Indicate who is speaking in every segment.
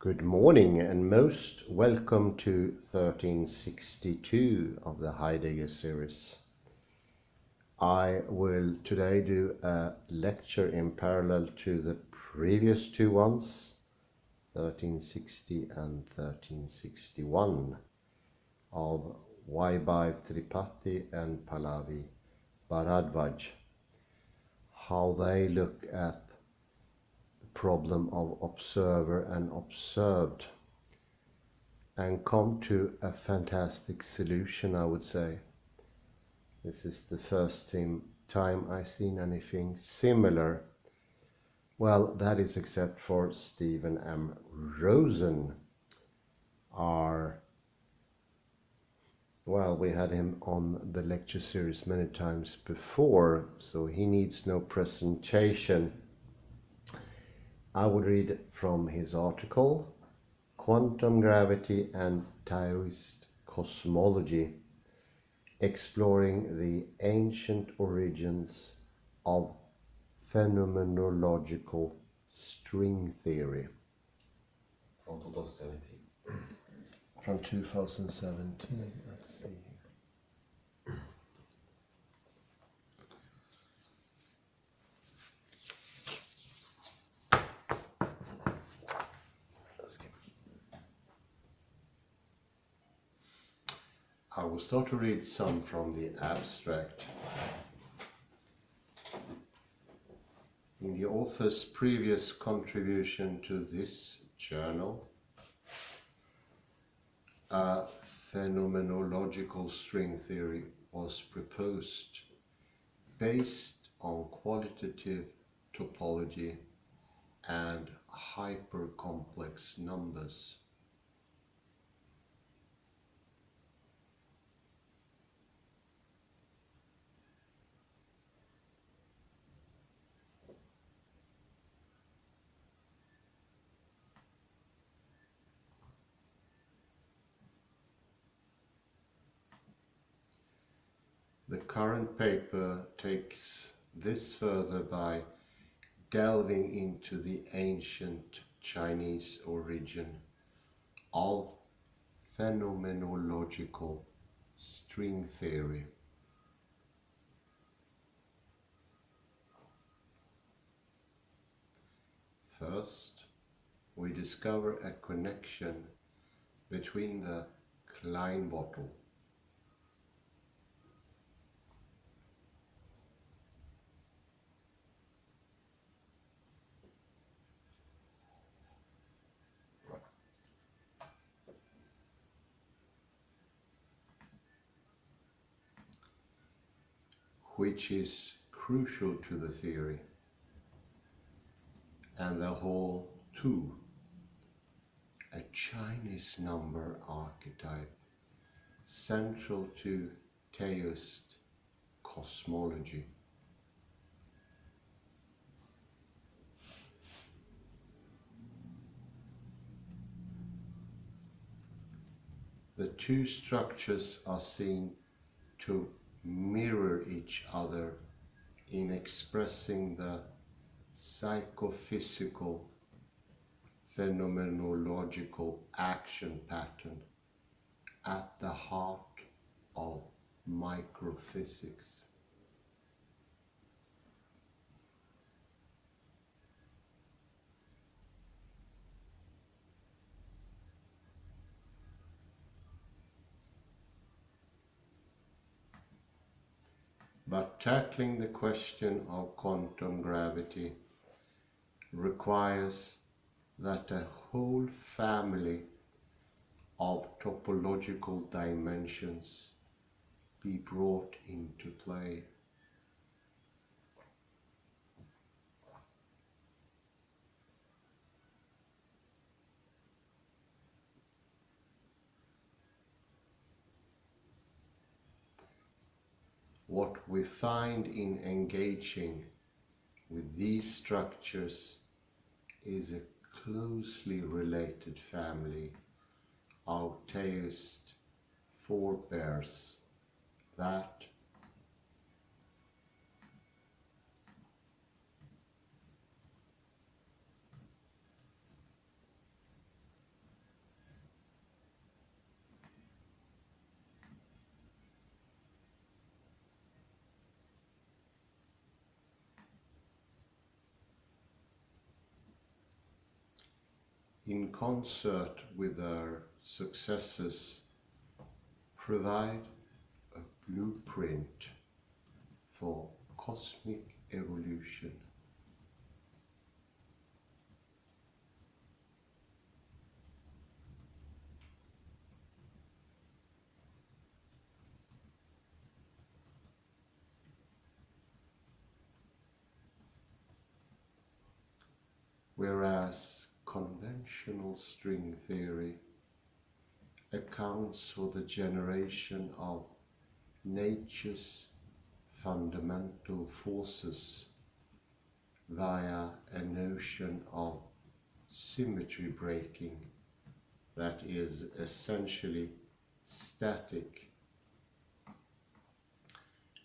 Speaker 1: Good morning and most welcome to 1362 of the Heidegger series. I will today do a lecture in parallel to the previous two ones, 1360 and 1361, of Vaibhav Tripathi and Pallavi Bharadwaj, how they look at problem of observer and observed, and come to a fantastic solution, I would say. This is the first time I've seen anything similar. Well, that is except for Stephen M. Rosen. We had him on the lecture series many times before, so he needs no presentation. I would read from his article, Quantum Gravity and Taoist Cosmology, exploring the ancient origins of phenomenological string theory.
Speaker 2: From 2017.
Speaker 1: From 2017, let's see. I will start to read some from the abstract. In the author's previous contribution to this journal, a phenomenological string theory was proposed based on qualitative topology and hypercomplex numbers. The current paper takes this further by delving into the ancient Chinese origin of phenomenological string theory. First, we discover a connection between the Klein bottle which is crucial to the theory, and the whole two, a Chinese number archetype central to taoist cosmology. The two structures are seen to mirror each other in expressing the psychophysical phenomenological action pattern at the heart of microphysics. But tackling the question of quantum gravity requires that a whole family of topological dimensions be brought into play. What we find in engaging with these structures is a closely related family of taoist forebears that in concert with their successors, provide a blueprint for cosmic evolution. Whereas conventional string theory accounts for the generation of nature's fundamental forces via a notion of symmetry breaking that is essentially static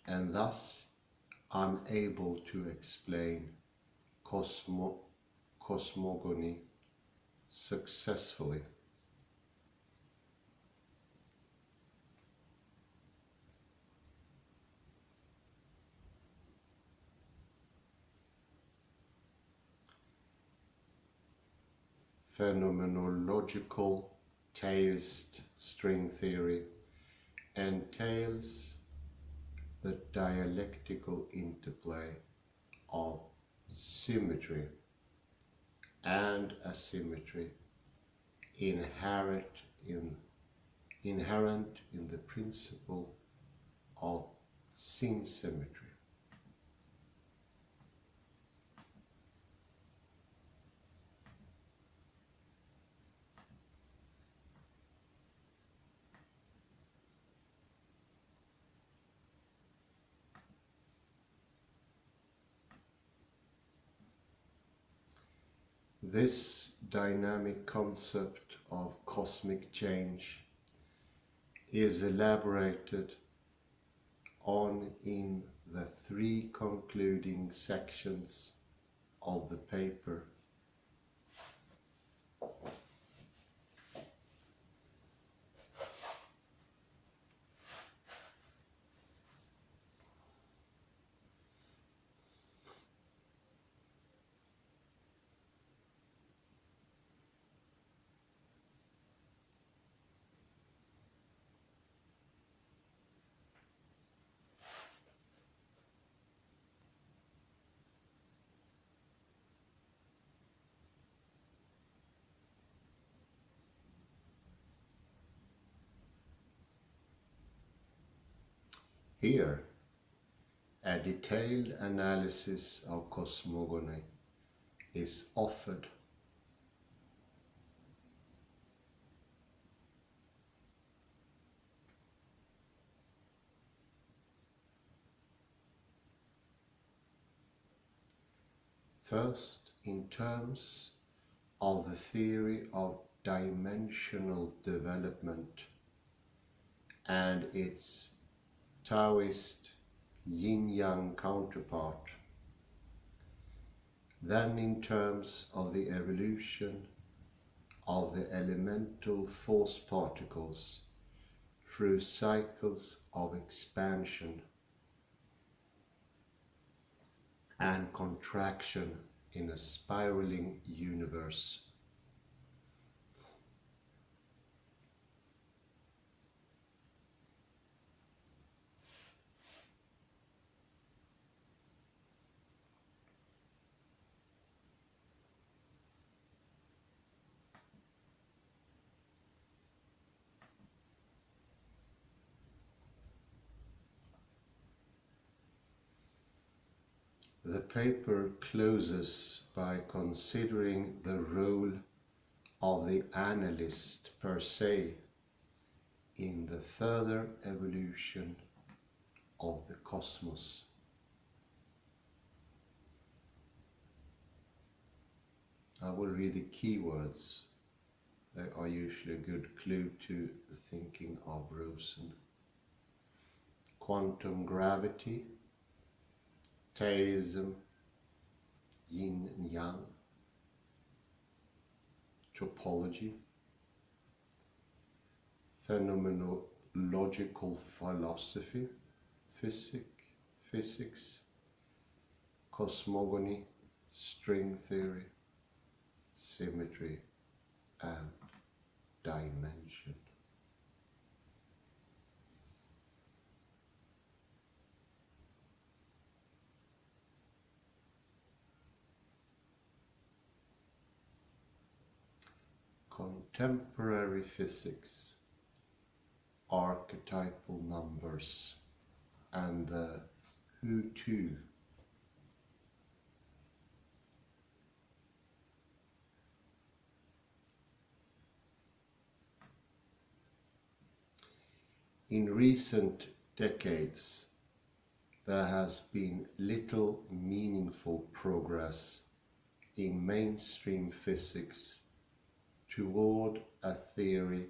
Speaker 1: and thus unable to explain cosmogony successfully. Phenomenological taoist string theory entails the dialectical interplay of symmetry and asymmetry inherent in the principle of synsymmetry. This dynamic concept of cosmic change is elaborated on in the three concluding sections of the paper. Here, a detailed analysis of cosmogony is offered. First, in terms of the theory of dimensional development and its taoist yin-yang counterpart, then in terms of the evolution of the elemental force particles through cycles of expansion and contraction in a spiraling universe. The paper closes by considering the role of the analyst per se in the further evolution of the cosmos. I will read the keywords. They are usually a good clue to the thinking of Rosen. Quantum gravity, taoism, yin and yang, topology, phenomenological philosophy, physics, cosmogony, string theory, symmetry, and dimension. Contemporary physics, archetypal numbers, and the who to. In recent decades, there has been little meaningful progress in mainstream physics toward a theory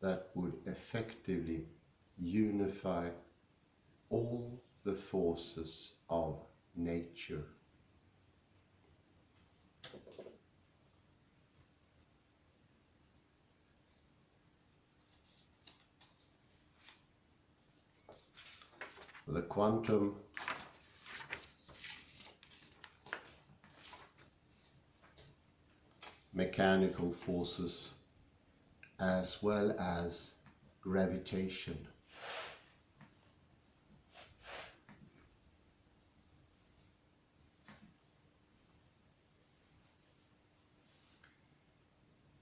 Speaker 1: that would effectively unify all the forces of nature. The quantum mechanical forces as well as gravitation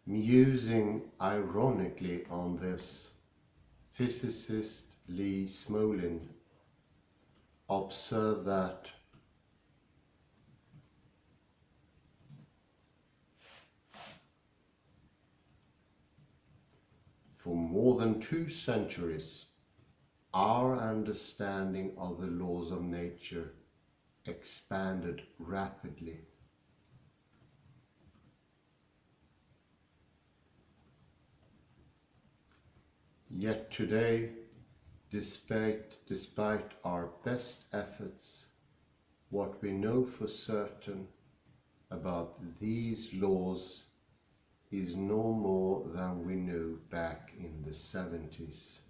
Speaker 1: musing ironically on this, physicist Lee Smolin observed that for more than 2 centuries, our understanding of the laws of nature expanded rapidly. Yet today, despite our best efforts, what we know for certain about these laws is no more than we knew back in the 70s.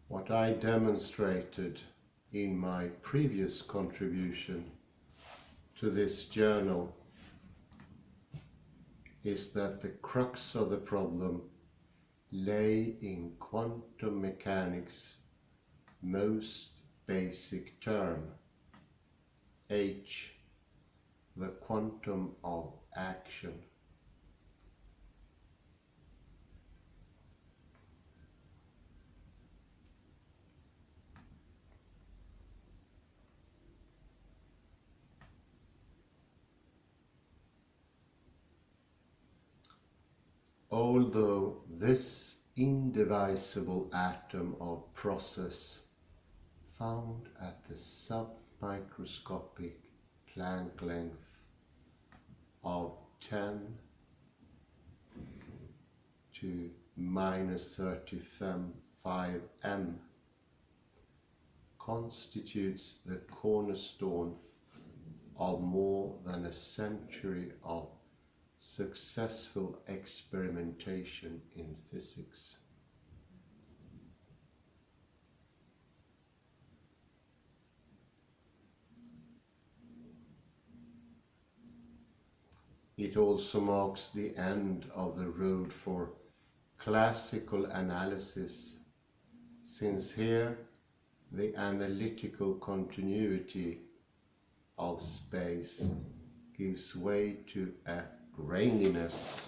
Speaker 1: What I demonstrated in my previous contribution to this journal is that the crux of the problem lay in quantum mechanics' most basic term, H, the quantum of action. Although this indivisible atom of process found at the submicroscopic Planck length of 10 to minus 35 m constitutes the cornerstone of more than a century of successful experimentation in physics. It also marks the end of the road for classical analysis, since here the analytical continuity of space gives way to a graininess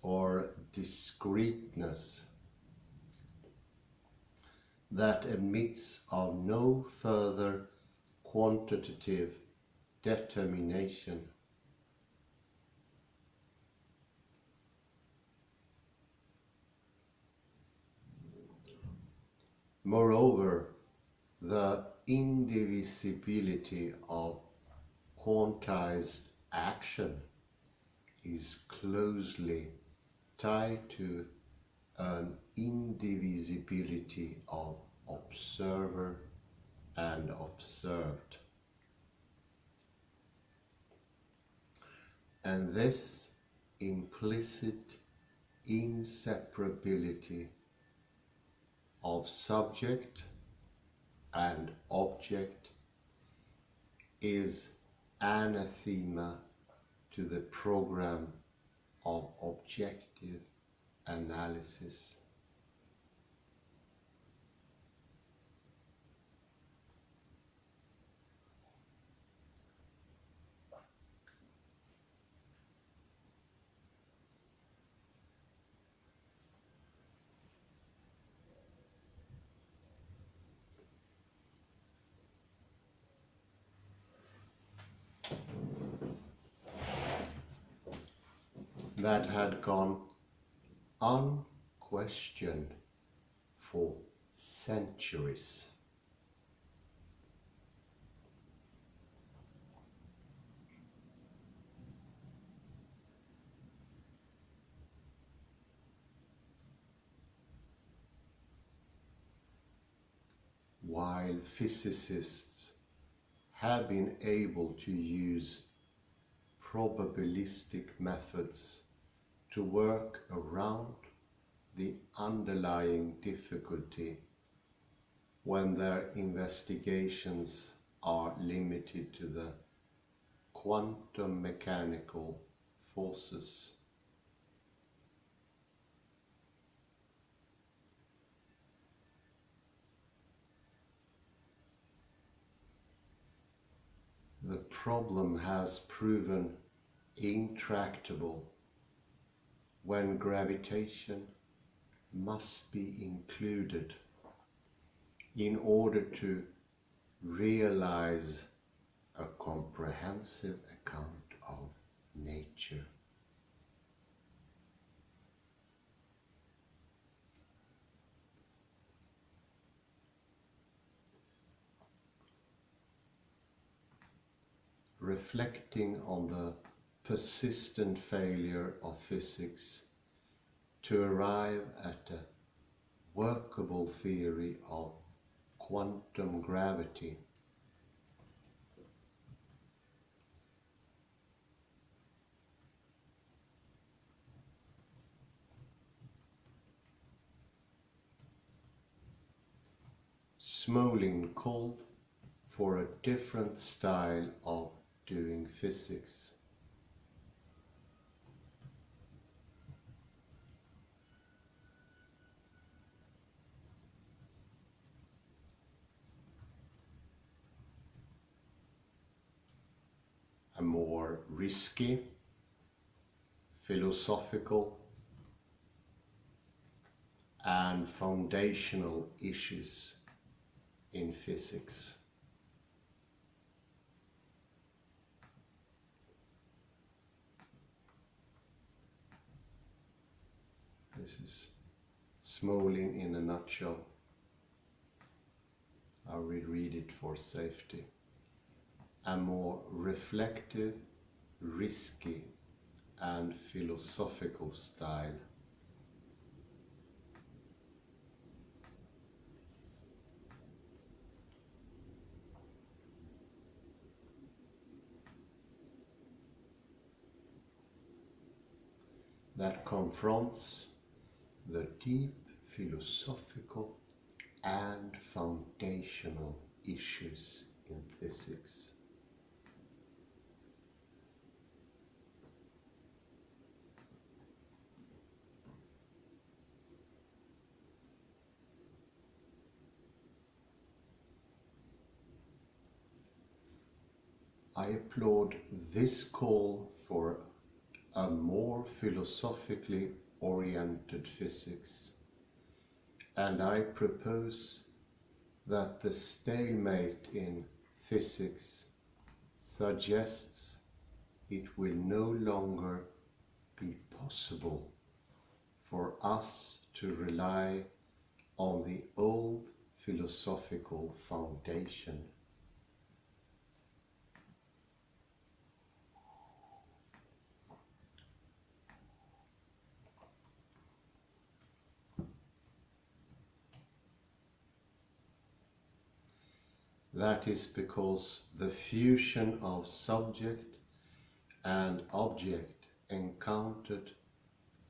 Speaker 1: or discreteness that admits of no further quantitative determination. Moreover, the indivisibility of quantized action is closely tied to an indivisibility of observer and observed. And this implicit inseparability of subject and object is anathema to the program of objective analysis. That had gone unquestioned for centuries. While physicists have been able to use probabilistic methods to work around the underlying difficulty when their investigations are limited to the quantum mechanical forces. The problem has proven intractable when gravitation must be included in order to realize a comprehensive account of nature. Reflecting on the persistent failure of physics to arrive at a workable theory of quantum gravity, Smolin called for a different style of doing physics. A more risky, philosophical, and foundational issues in physics. This is Smolin in a nutshell. I will read it for safety. A more reflective, risky, and philosophical style. That confronts the deep philosophical and foundational issues in physics. I applaud this call for a more philosophically oriented physics, and I propose that the stalemate in physics suggests it will no longer be possible for us to rely on the old philosophical foundation. That is because the fusion of subject and object encountered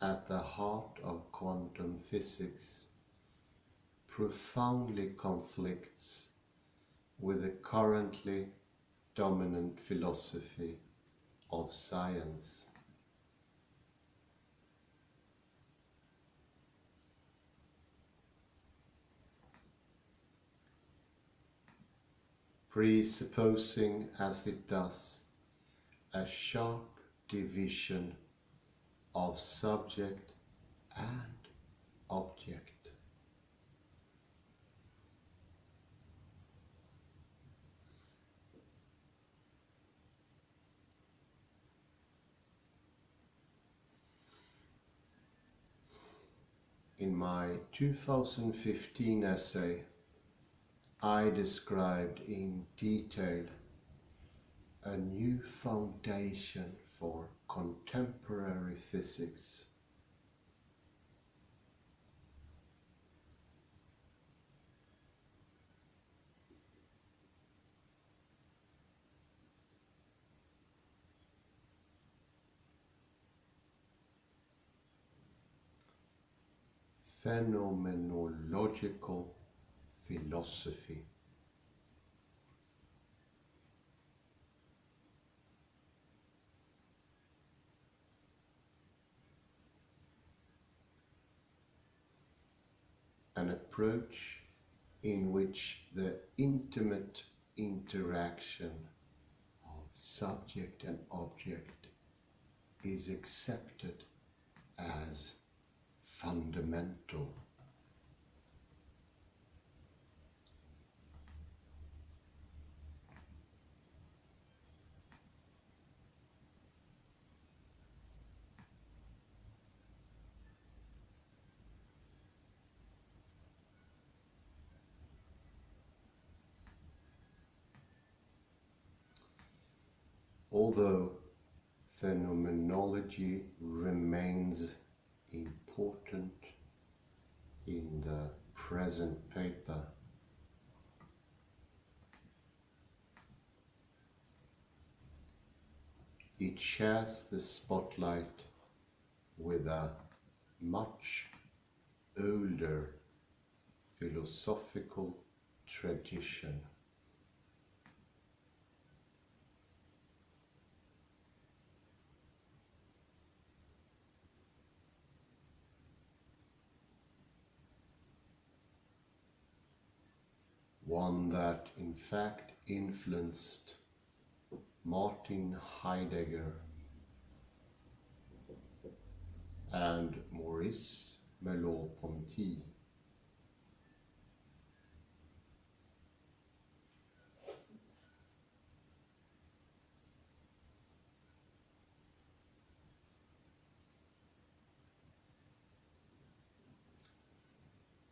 Speaker 1: at the heart of quantum physics profoundly conflicts with the currently dominant philosophy of science. Presupposing as it does a sharp division of subject and object. In my 2015 essay, I described in detail a new foundation for contemporary physics. Phenomenological philosophy. An approach in which the intimate interaction of subject and object is accepted as fundamental. Although phenomenology remains important in the present paper, it shares the spotlight with a much older philosophical tradition. One that in fact influenced Martin Heidegger and Maurice Merleau-Ponty.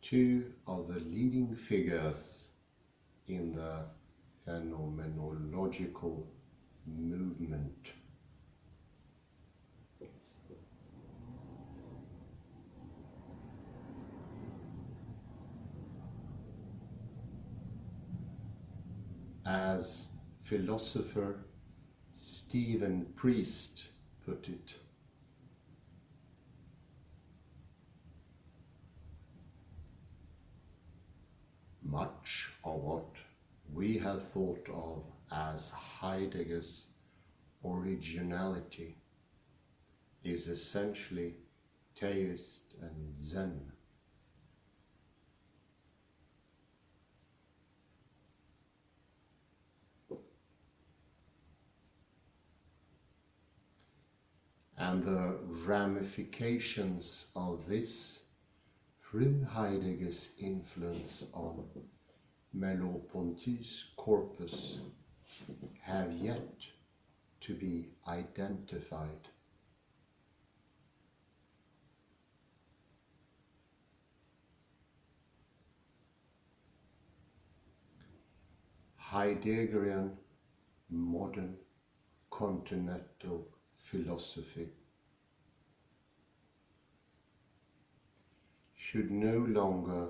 Speaker 1: Two of the leading figures in the phenomenological movement. As philosopher Stephen Priest put it, much of what we have thought of as Heidegger's originality is essentially taoist and Zen. And the ramifications of this through Heidegger's influence on Merleau-Ponty's corpus have yet to be identified. Heideggerian modern continental philosophy should no longer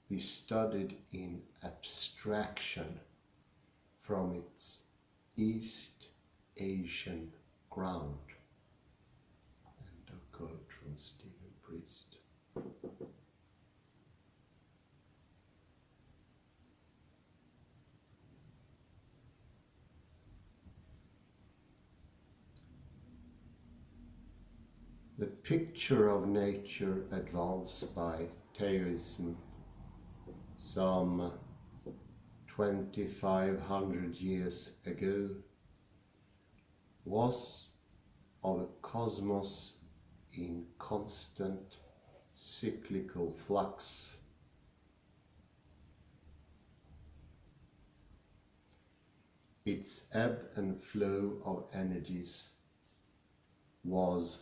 Speaker 1: be studied in abstraction from its East Asian ground. And a quote from Stephen Priest. The picture of nature advanced by taoism some 2500 years ago was of a cosmos in constant cyclical flux. Its ebb and flow of energies was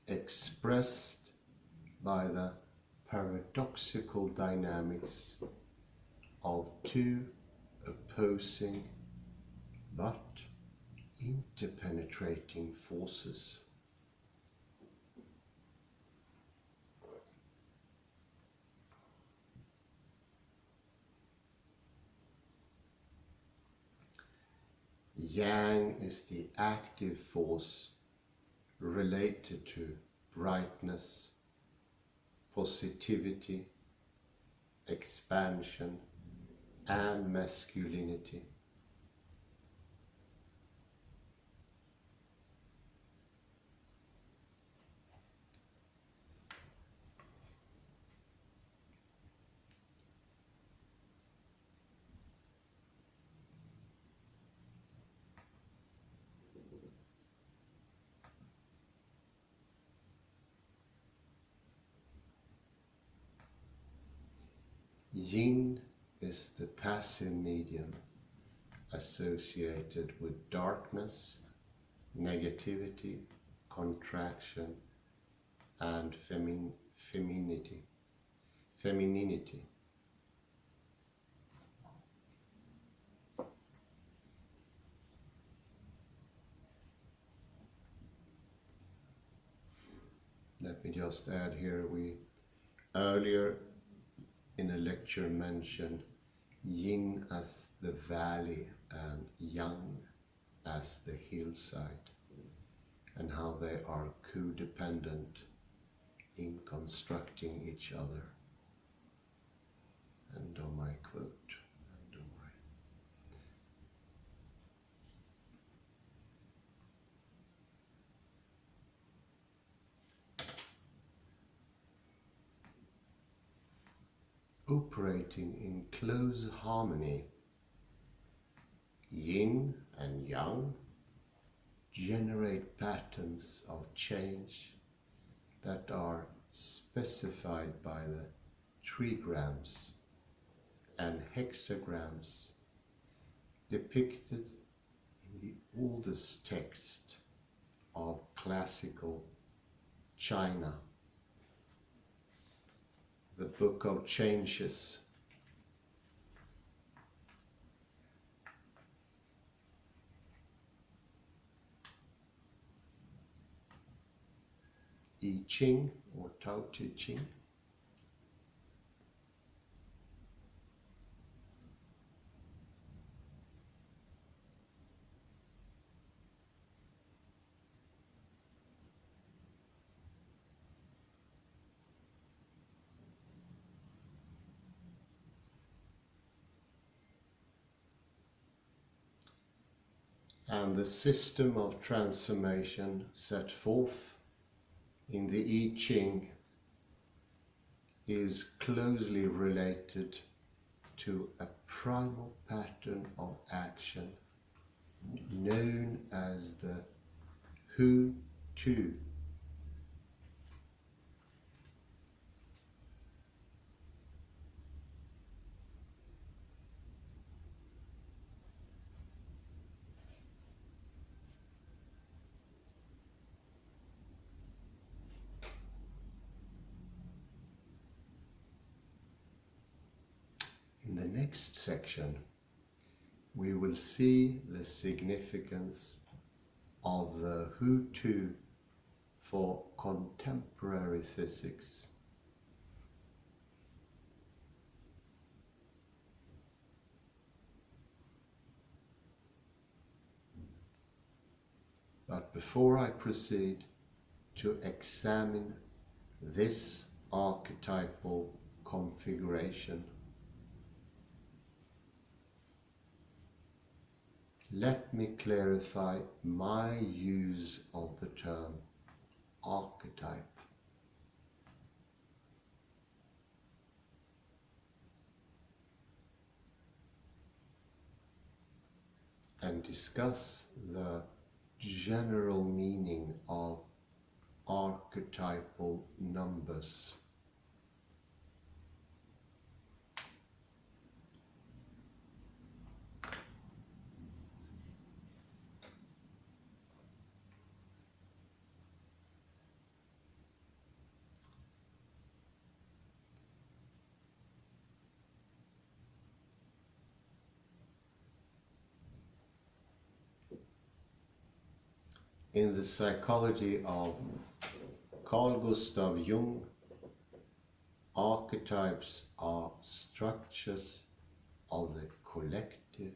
Speaker 1: expressed by the paradoxical dynamics of two opposing but interpenetrating forces. Yang is the active force related to brightness, positivity, expansion, and masculinity. Yin is the passive medium associated with darkness, negativity, contraction, and femininity. Let me just add here, we earlier in a lecture mentioned yin as the valley and yang as the hillside, and how they are codependent in constructing each other. And on my quote, and on my operating in close harmony, yin and yang generate patterns of change that are specified by the trigrams and hexagrams depicted in the oldest text of classical China, the Book of Changes. I Ching or Tao Te Ching. And the system of transformation set forth in the I Ching is closely related to a primal pattern of action known as the Who To. In the next section, we will see the significance of the Who To for contemporary physics. But before I proceed to examine this archetypal configuration, let me clarify my use of the term archetype. And discuss the general meaning of archetypal numbers. In the psychology of Carl Gustav Jung, archetypes are structures of the collective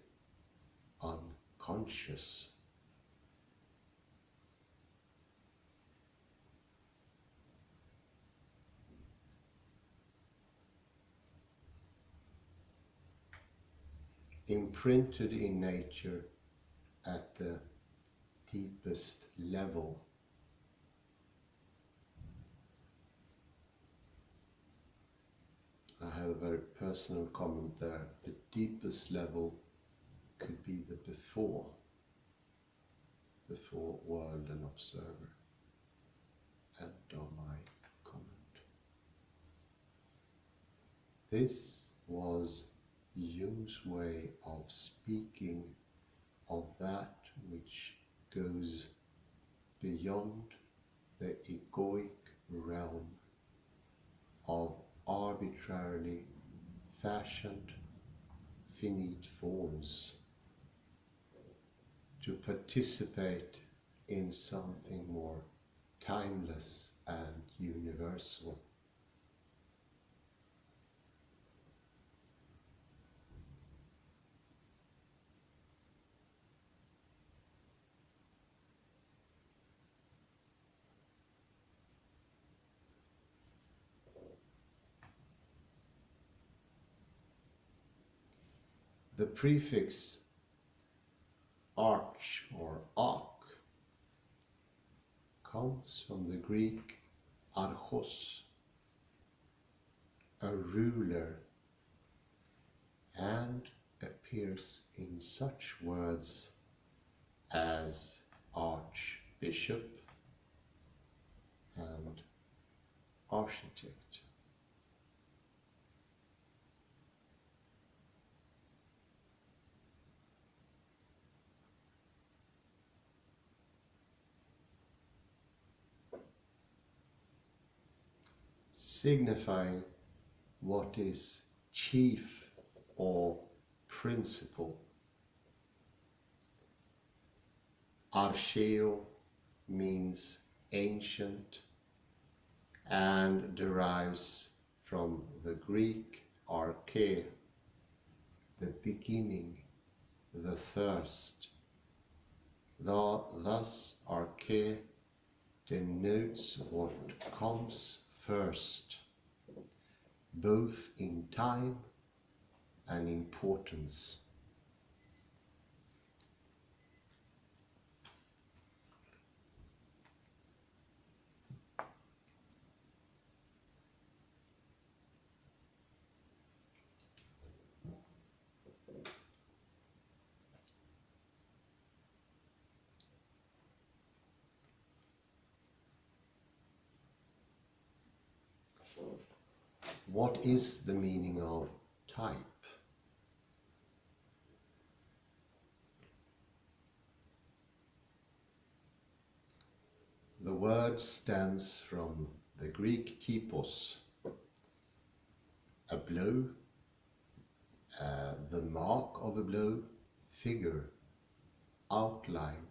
Speaker 1: unconscious. Imprinted in nature at the deepest level. I have a very personal comment there. The deepest level could be the before world and observer. End of my comment. This was Jung's way of speaking of that which goes beyond the egoic realm of arbitrarily fashioned finite forms to participate in something more timeless and universal. The prefix arch or arch comes from the Greek archos, a ruler, and appears in such words as archbishop and architect. Signifying what is chief or principal. Archeo means ancient and derives from the Greek arche, the beginning, the thirst. Thus arche denotes what comes first, both in time and importance. What is the meaning of type? The word stems from the Greek typos, a blow, the mark of a blow, figure, outline,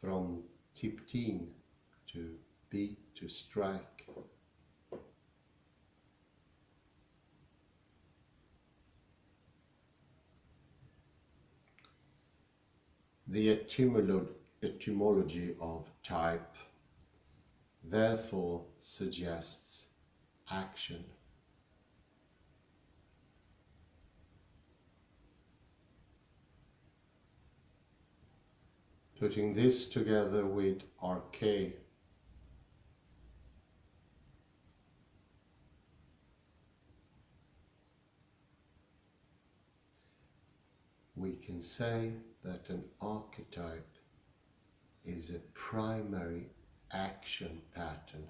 Speaker 1: from tiptin, to beat, to strike. The etymology of type therefore suggests action. Putting this together with arche, we can say that an archetype is a primary action pattern.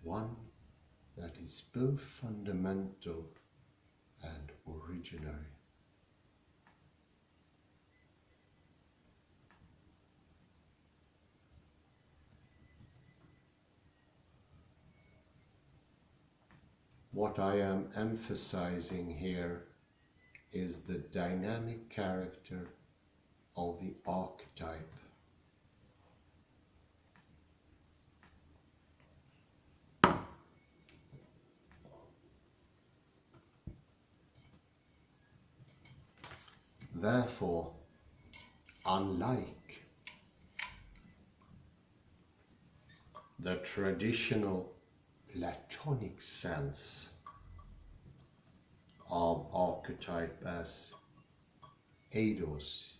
Speaker 1: One that is both fundamental and originary. What I am emphasizing here is the dynamic character of the archetype. Therefore, unlike the traditional Platonic sense of archetype as eidos,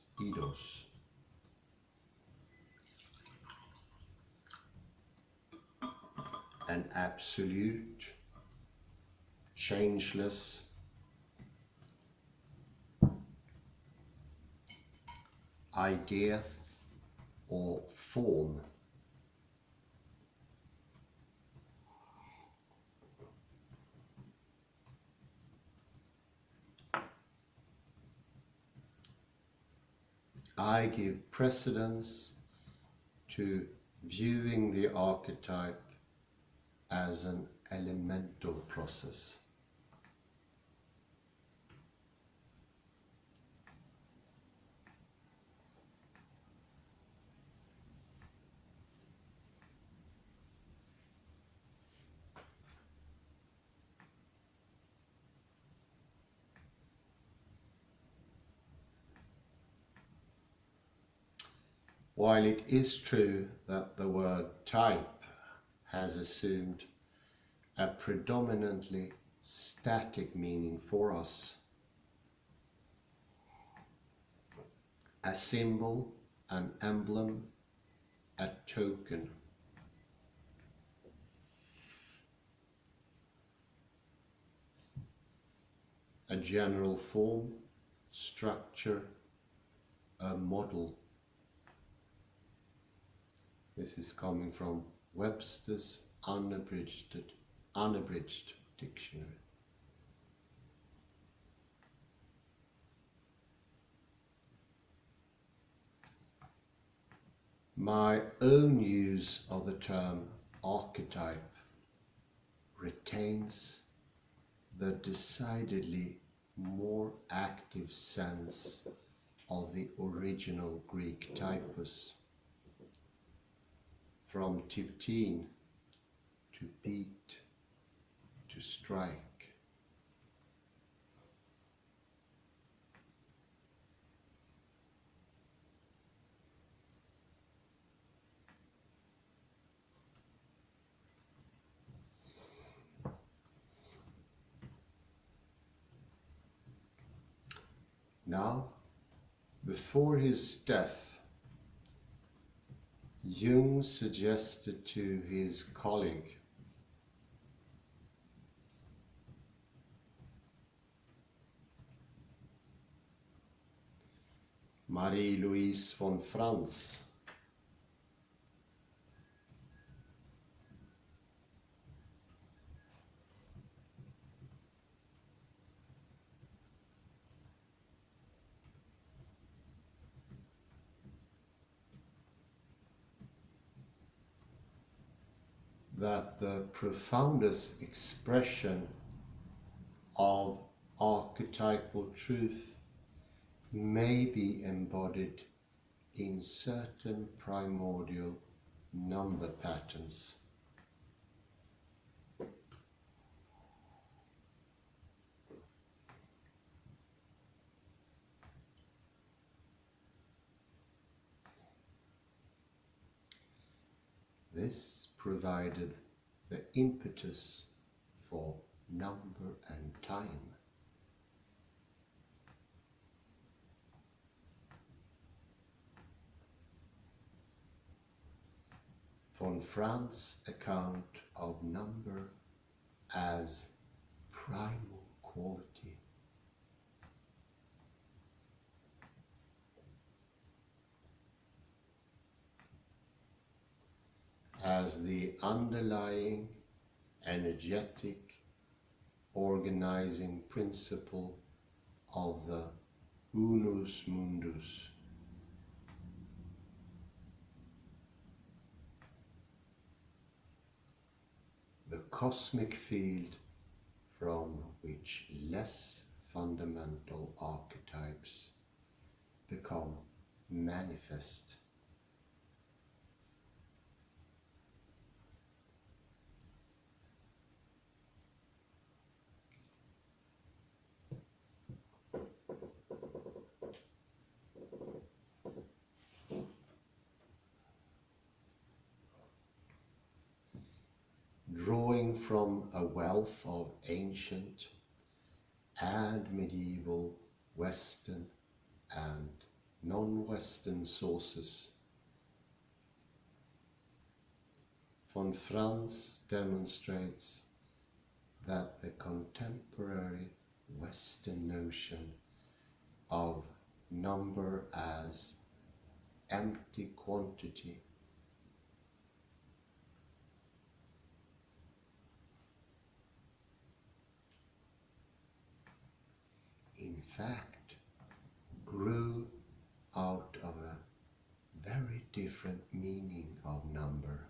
Speaker 1: an absolute, changeless, idea or form. I give precedence to viewing the archetype as an elemental process. While it is true that the word type has assumed a predominantly static meaning for us, a symbol, an emblem, a token, a general form, structure, a model. This is coming from Webster's unabridged dictionary. My own use of the term archetype retains the decidedly more active sense of the original Greek typos, from tiptine, to beat, to strike. Now, before his death, Jung suggested to his colleague Marie-Louise von Franz that the profoundest expression of archetypal truth may be embodied in certain primordial number patterns. This provided the impetus for number and time. Von Franz's account of number as primal quality, as the underlying energetic organizing principle of the unus mundus, the cosmic field from which less fundamental archetypes become manifest. Drawing from a wealth of ancient and medieval Western and non-Western sources, von Franz demonstrates that the contemporary Western notion of number as empty quantity in fact grew out of a very different meaning of number.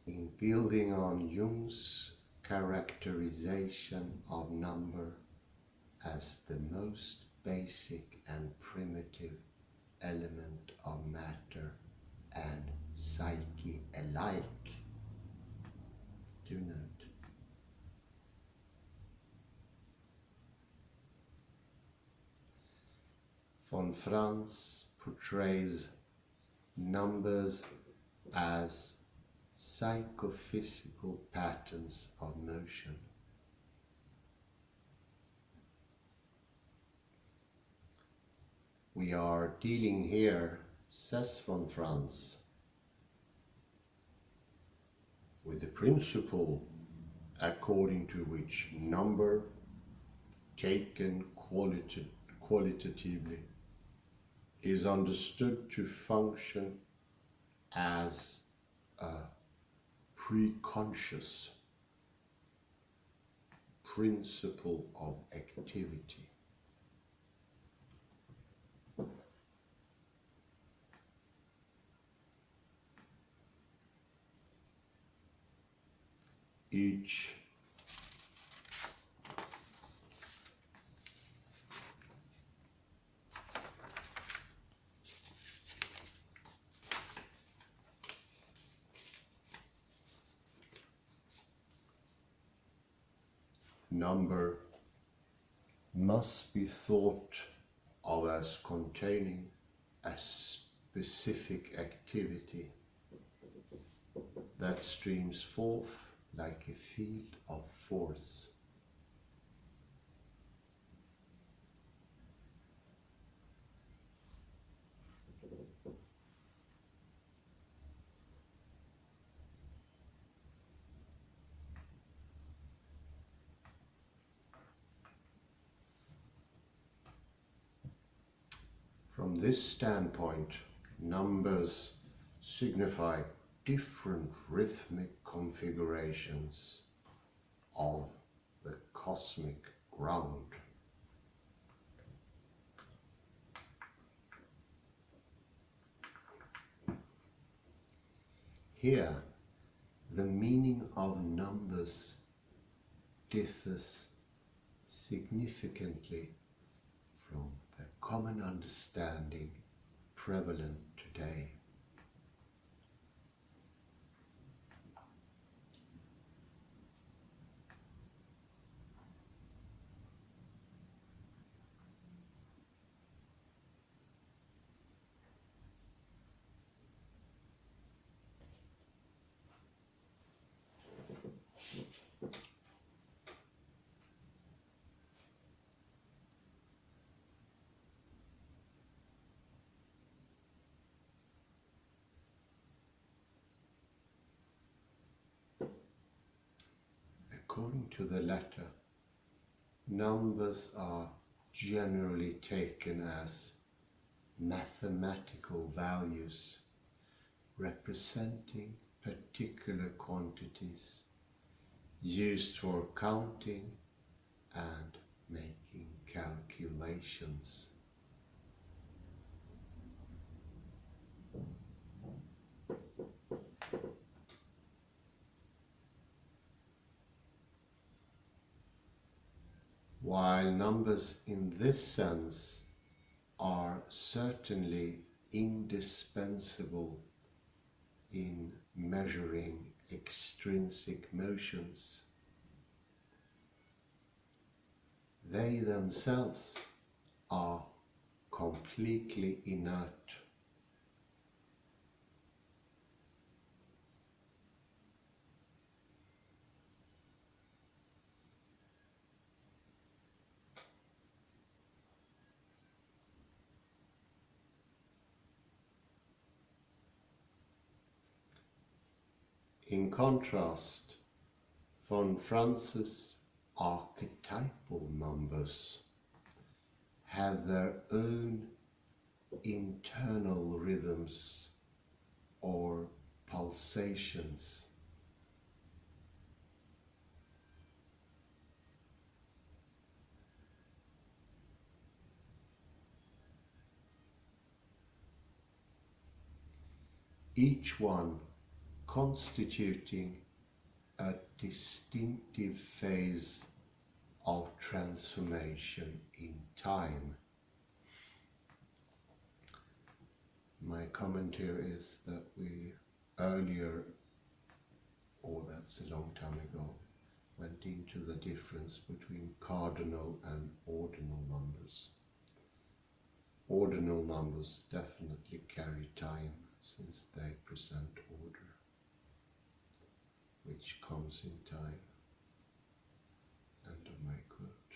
Speaker 1: In building on Jung's characterization of number as the most basic and primitive element of matter and psyche alike, do note, von Franz portrays numbers as psychophysical patterns of motion. We are dealing here, says von Franz, with the principle according to which number, taken qualitatively, is understood to function as a preconscious principle of activity. Each number must be thought of as containing a specific activity that streams forth like a field of force. From this standpoint, numbers signify different rhythmic configurations of the cosmic ground. Here, the meaning of numbers differs significantly from the common understanding prevalent today. according to the letter, numbers are generally taken as mathematical values representing particular quantities used for counting and making calculations. While numbers in this sense are certainly indispensable in measuring extrinsic motions, they themselves are completely inert. In contrast, von Franz's archetypal numbers have their own internal rhythms or pulsations. Each one constituting a distinctive phase of transformation in time. My comment here is that we earlier, or that's a long time ago, went into the difference between cardinal and ordinal numbers. Ordinal numbers definitely carry time, since they present order, which comes in time. End of my quote.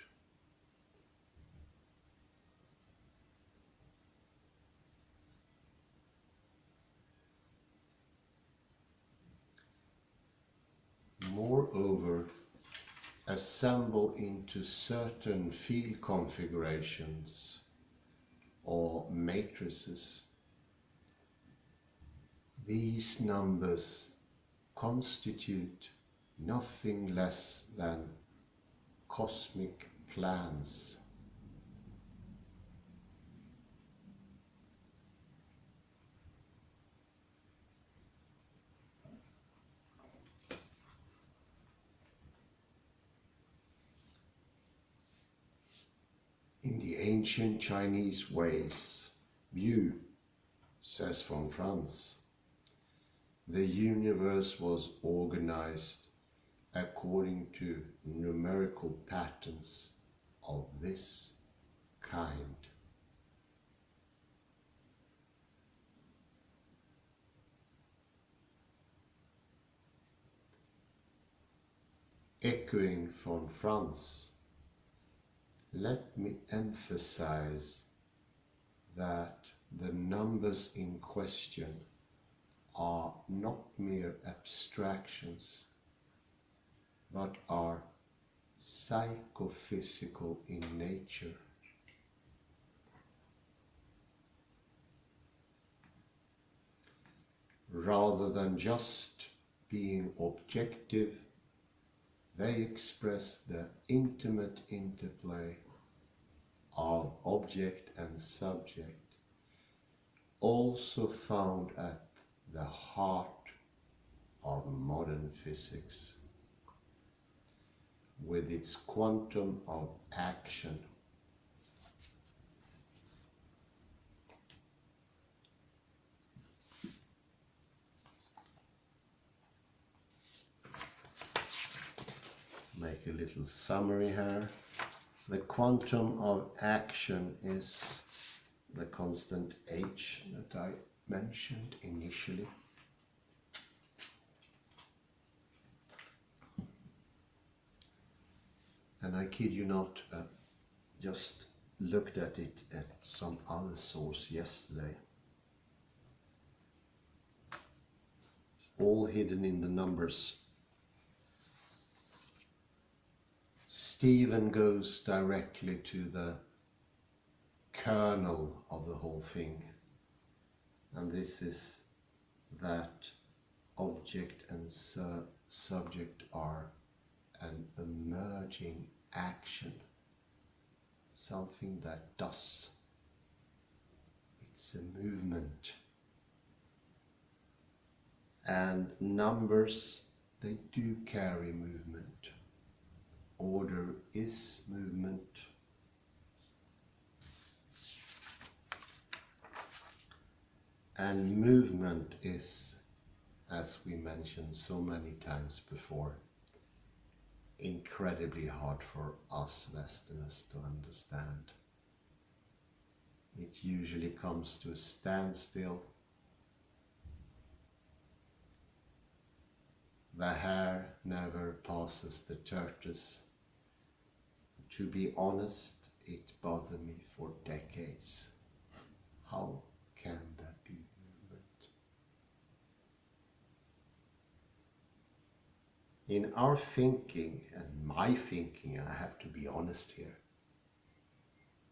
Speaker 1: Moreover, assemble into certain field configurations or matrices. These numbers constitute nothing less than cosmic plans. In the ancient Chinese ways, view, says von Franz, the universe was organized according to numerical patterns of this kind. Echoing von Franz, let me emphasize that the numbers in question are not mere abstractions, but are psychophysical in nature. Rather than just being objective, they express the intimate interplay of object and subject, also found at the heart of modern physics, with its quantum of action. Make a little summary here. The quantum of action is the constant h that I mentioned initially. And I kid you not, just looked at it at some other source yesterday. It's all hidden in the numbers. Stephen goes directly to the kernel of the whole thing, and this is that object and subject are an emerging action, something that does. It's a movement. And numbers, they do carry movement. Order is movement. And movement is, as we mentioned so many times before, incredibly hard for us Westerners to understand. It usually comes to a standstill. The hare never passes the tortoise. To be honest, it bothered me for decades. How can that be movement? In our thinking, and my thinking, I have to be honest here,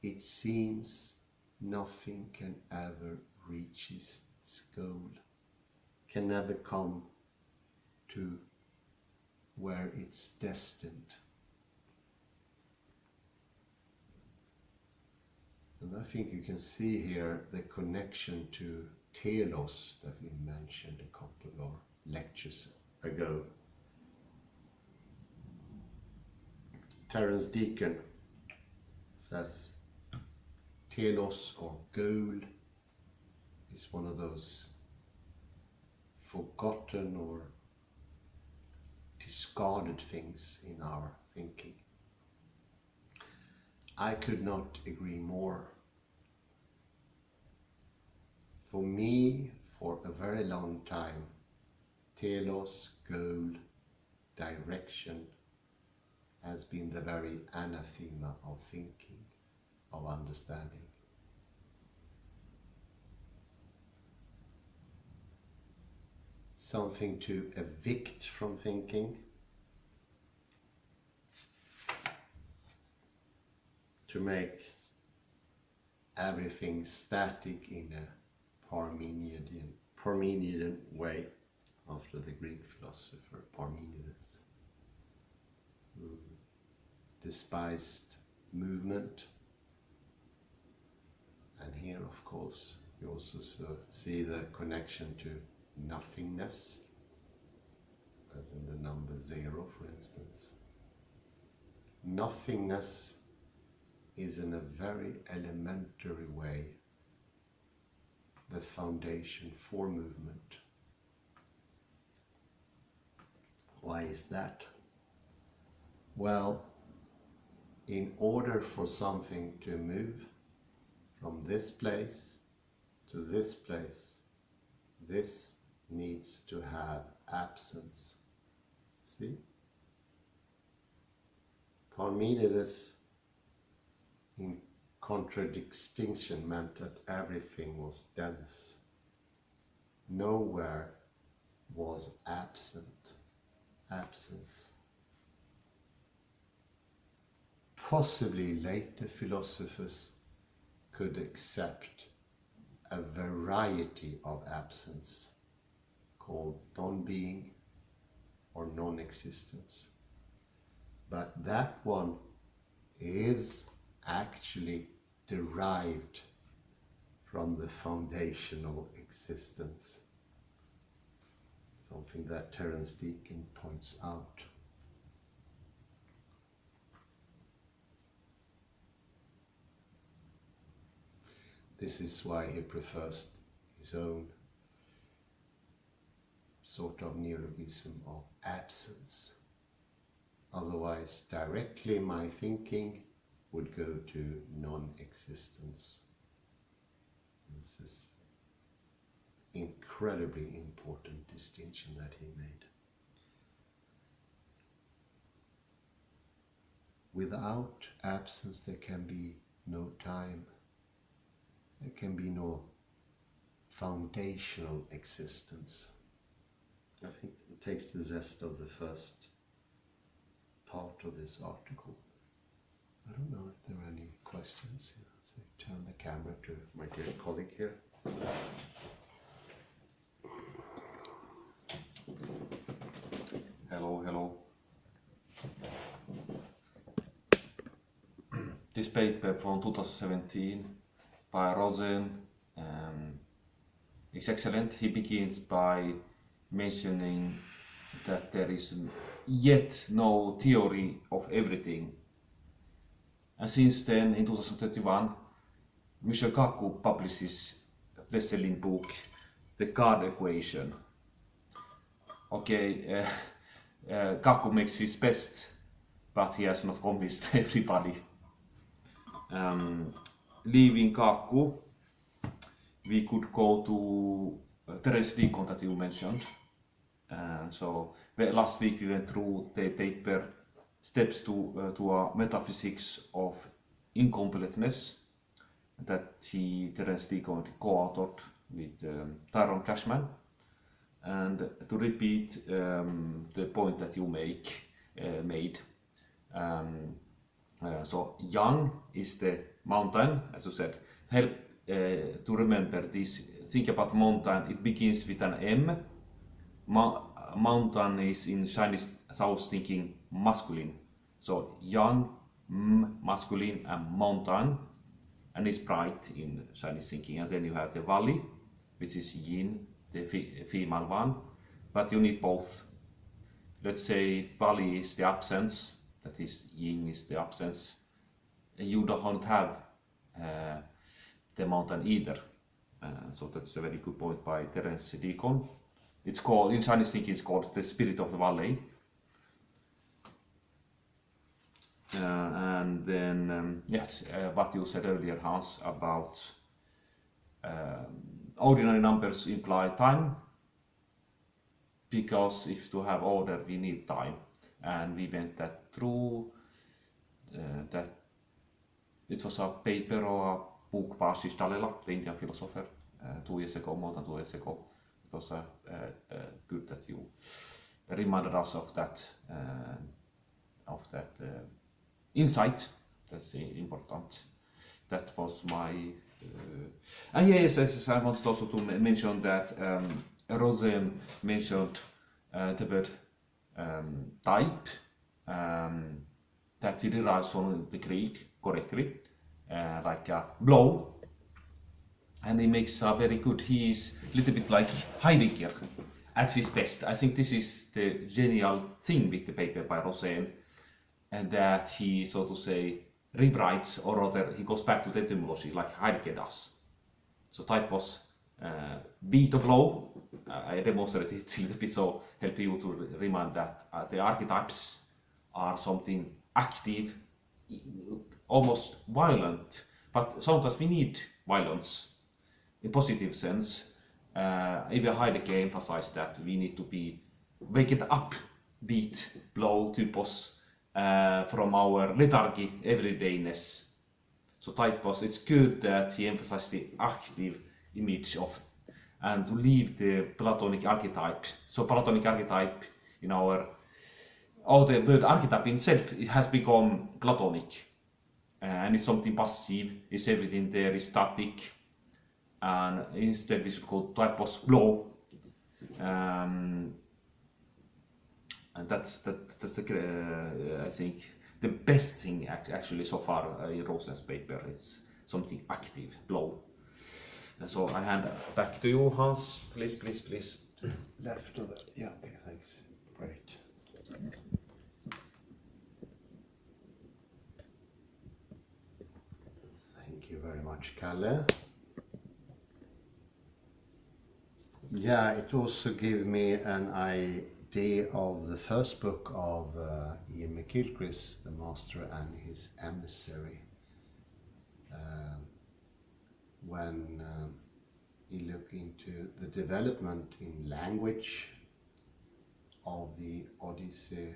Speaker 1: it seems nothing can ever reach its goal, can never come to where it's destined. And I think you can see here the connection to telos that we mentioned a couple of lectures ago. Terence Deacon says telos, or goal, is one of those forgotten or discarded things in our thinking. I could not agree more. For me, for a very long time, telos, goal, direction has been the very anathema of thinking, of understanding. Something to evict from thinking, to make everything static in a Parmenidean way, after the Greek philosopher Parmenides, who despised movement. And here, of course, you also see the connection to nothingness, as in the number 0, for instance. Nothingness is, in a very elementary way, the foundation for movement. Why is that? Well, in order for something to move from this place to this place, this needs to have absence. See? Parmenides, in contradistinction, meant that everything was dense. Nowhere was absence. Possibly later philosophers could accept a variety of absence called non-being or non-existence. But that one is actually derived from the foundational existence, something that Terence Deacon points out. This is why he prefers his own sort of neologism of absence. Otherwise, directly my thinking would go to non-existence. This is incredibly important distinction that he made. Without absence there can be no time. There can be no foundational existence. I think it takes the zest of the first part of this article. I don't know if there are any questions. So turn the camera to my dear colleague here.
Speaker 2: Hello, hello. This paper from 2017 by Rosen is excellent. He begins by mentioning that there is yet no theory of everything. And since then, in 2021, Michio Kaku publishes a best-selling book, The God Equation. Okay, Kaku makes his best, but he has not convinced everybody. Leaving Kaku, we could go to Terence Deacon that you mentioned. So last week we went through the paper Steps to a Metaphysics of Incompleteness that Terence Deacon co-authored with Tyrone Cashman. And to repeat the point that you made, so yang is the mountain, as you said. Help to remember this. Think about mountain. It begins with an M. Mountain is in Chinese Taoist thinking masculine. So yang, masculine, and mountain, and it's bright in Chinese thinking. And then you have the valley, which is yin, the female one, but you need both. Let's say valley is the absence, that is yin is the absence, and you don't have the mountain either. So that's a very good point by Terence Deacon. It's called, in Chinese thinking, it's called the spirit of the valley. And then, yes, what you said earlier, Hans, about ordinary numbers imply time, because if to have order we need time, and we went that through. That it was a paper or a book by Ashish Dallela, the Indian philosopher, 2 years ago, more than 2 years ago. It was good that you reminded us of that insight. That's important. That was my. And yes, I wanted also to mention that Rosen mentioned the word type, that he derives from the Greek correctly, like a blow. And he makes a very good, he is a little bit like Heidegger at his best. I think this is the genial thing with the paper by Rosen, and that he, so to say, rewrites, or rather he goes back to the etymology like Heidegger does. So type was beat or blow. I demonstrated it a little bit, so help you to remind that the archetypes are something active, almost violent, but sometimes we need violence in positive sense. Even Heidegger emphasized that we need to be wake up, beat, blow typos from our lethargy, everydayness. So typos, it's good that he emphasized the active image of, and to leave the Platonic archetype. So Platonic archetype in our, the word archetype itself, it has become Platonic, and it's something passive. It's everything there is static, and instead we should call typos blow. And that's I think the best thing actually so far in Rosen's paper. It's something active, blow. And so I hand back to you, Hans. Please.
Speaker 1: Left of that. Yeah, okay, thanks. Great. Thank you very much, Kalle. Yeah, it also gave me an idea of the first book of Ian McGilchrist, The Master and His Emissary, when he looked into the development in language of the Odyssey,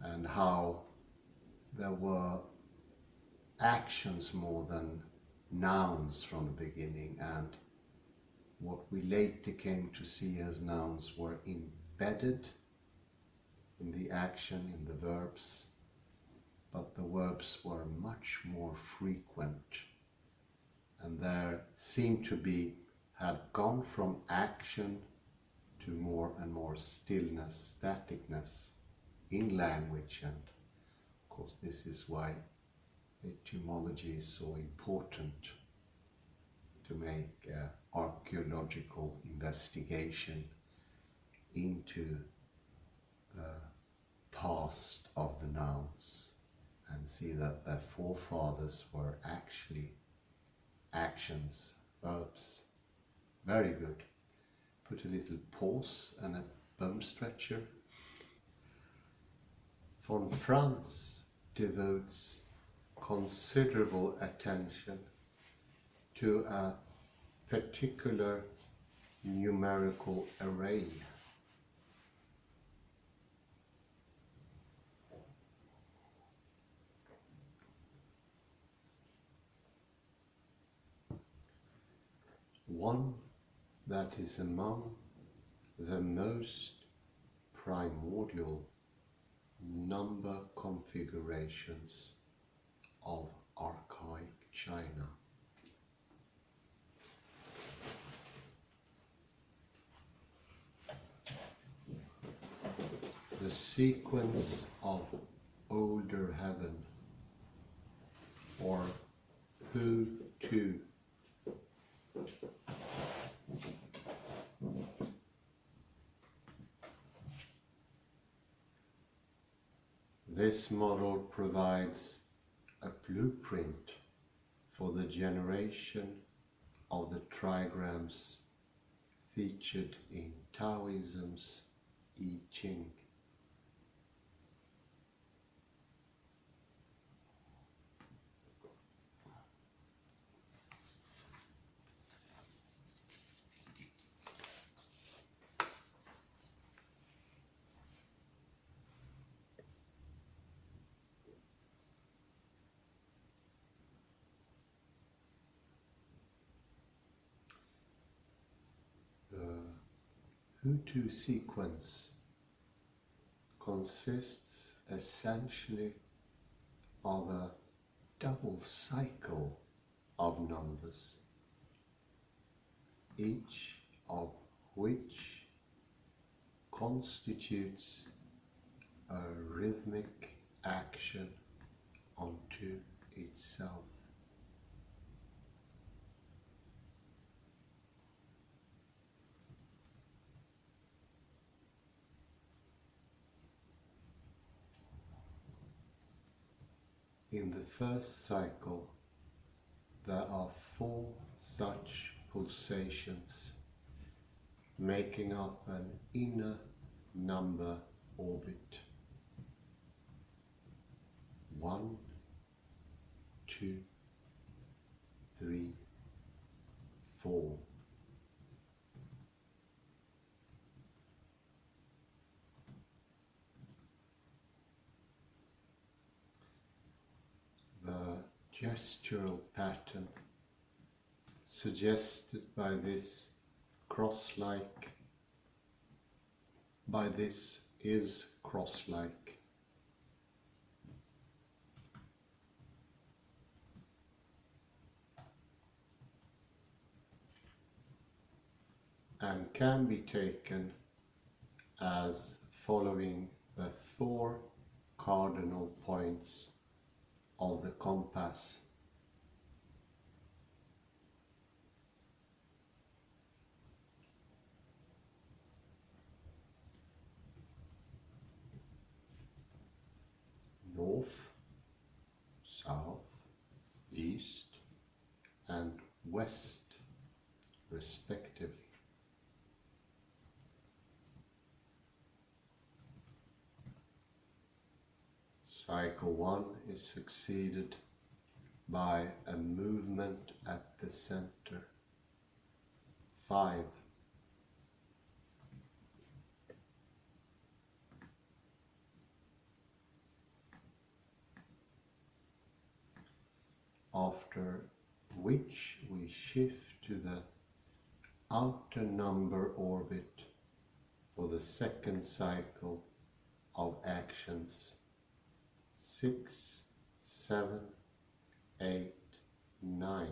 Speaker 1: and how there were actions more than nouns from the beginning, and what we later came to see as nouns were embedded in the action, in the verbs, but the verbs were much more frequent, and there seemed to be had gone from action to more and more stillness, staticness in language. And of course this is why etymology is so important, to make archaeological investigation into the past of the nouns and see that their forefathers were actually actions, verbs. Very good. Put a little pause and a bone stretcher. Von Franz devotes considerable attention to a particular numerical array. One that is among the most primordial number configurations of archaic China. The sequence of older heaven, or Hu Tu. This model provides a blueprint for the generation of the trigrams featured in Taoism's I Ching. The Hutu sequence consists essentially of a double cycle of numbers, each of which constitutes a rhythmic action onto itself. In the first cycle, there are 4 such pulsations, making up an inner number orbit. 1, 2, 3, 4. The gestural pattern suggested by this is cross-like. And can be taken as following the 4 cardinal points of the compass. North, south, east, and west, respectively. Cycle 1 is succeeded by a movement at the center. 5. After which we shift to the outer number orbit for the second cycle of actions. 6, 7, 8, 9.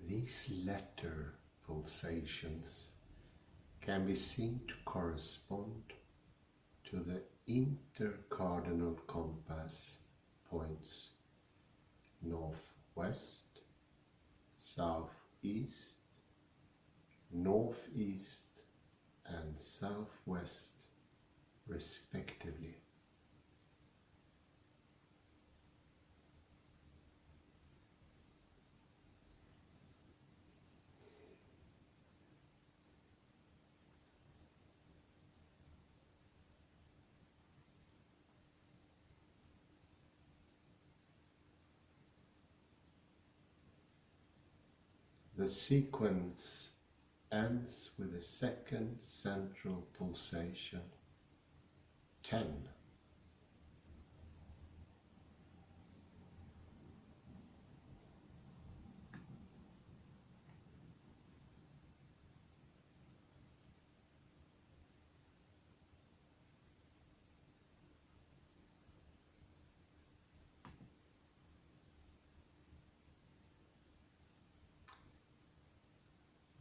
Speaker 1: These letter pulsations can be seen to correspond to the intercardinal compass points northwest, southeast, northeast and southwest respectively. The sequence ends with a second central pulsation, 10.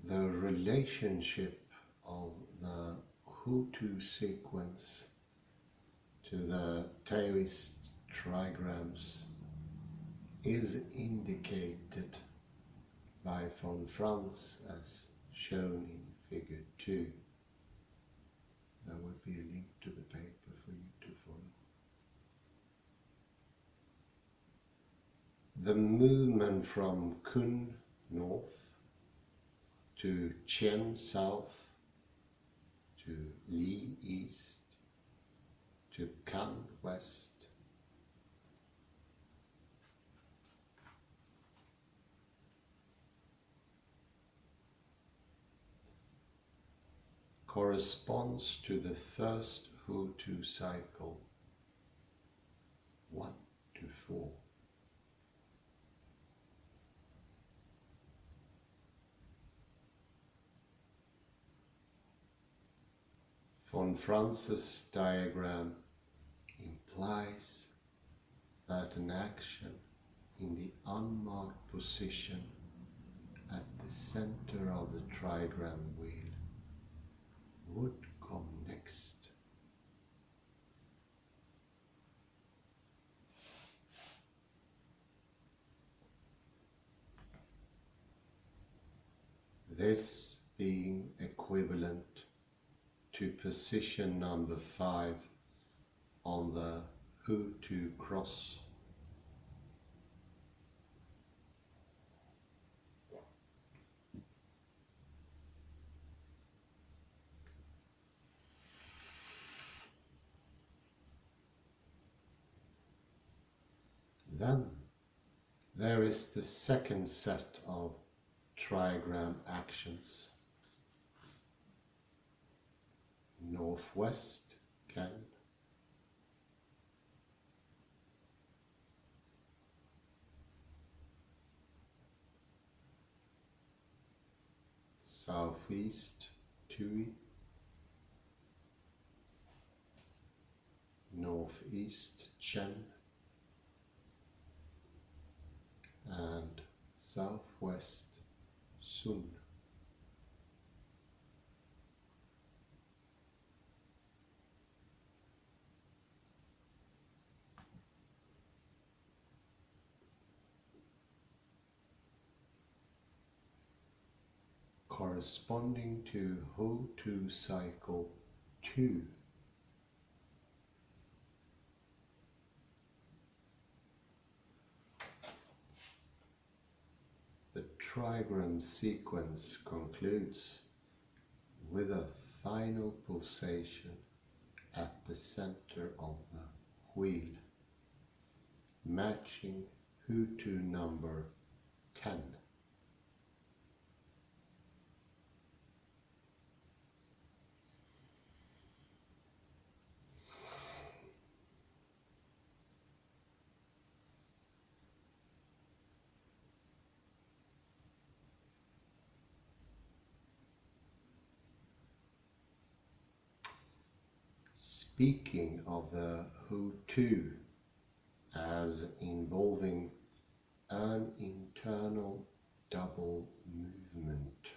Speaker 1: The relationship of the Hutu sequence to the taoist trigrams is indicated by von Franz as shown in figure 2. There will be a link to the paper for you to follow. The movement from Kun north to Chen south to Li east to Kan west corresponds to the first Hutu cycle 1 to 4. Von Franz's diagram implies that an action in the unmarked position at the center of the trigram wheel would come next. This being equivalent to position number 5 on the Hutu cross. Then there is the second set of trigram actions. Northwest Kan, southeast Tui, northeast Chen, and southwest Sun. Corresponding to Hutu cycle 2. The trigram sequence concludes with a final pulsation at the center of the wheel, matching Hutu number 10. speaking of the who too as involving an internal double movement.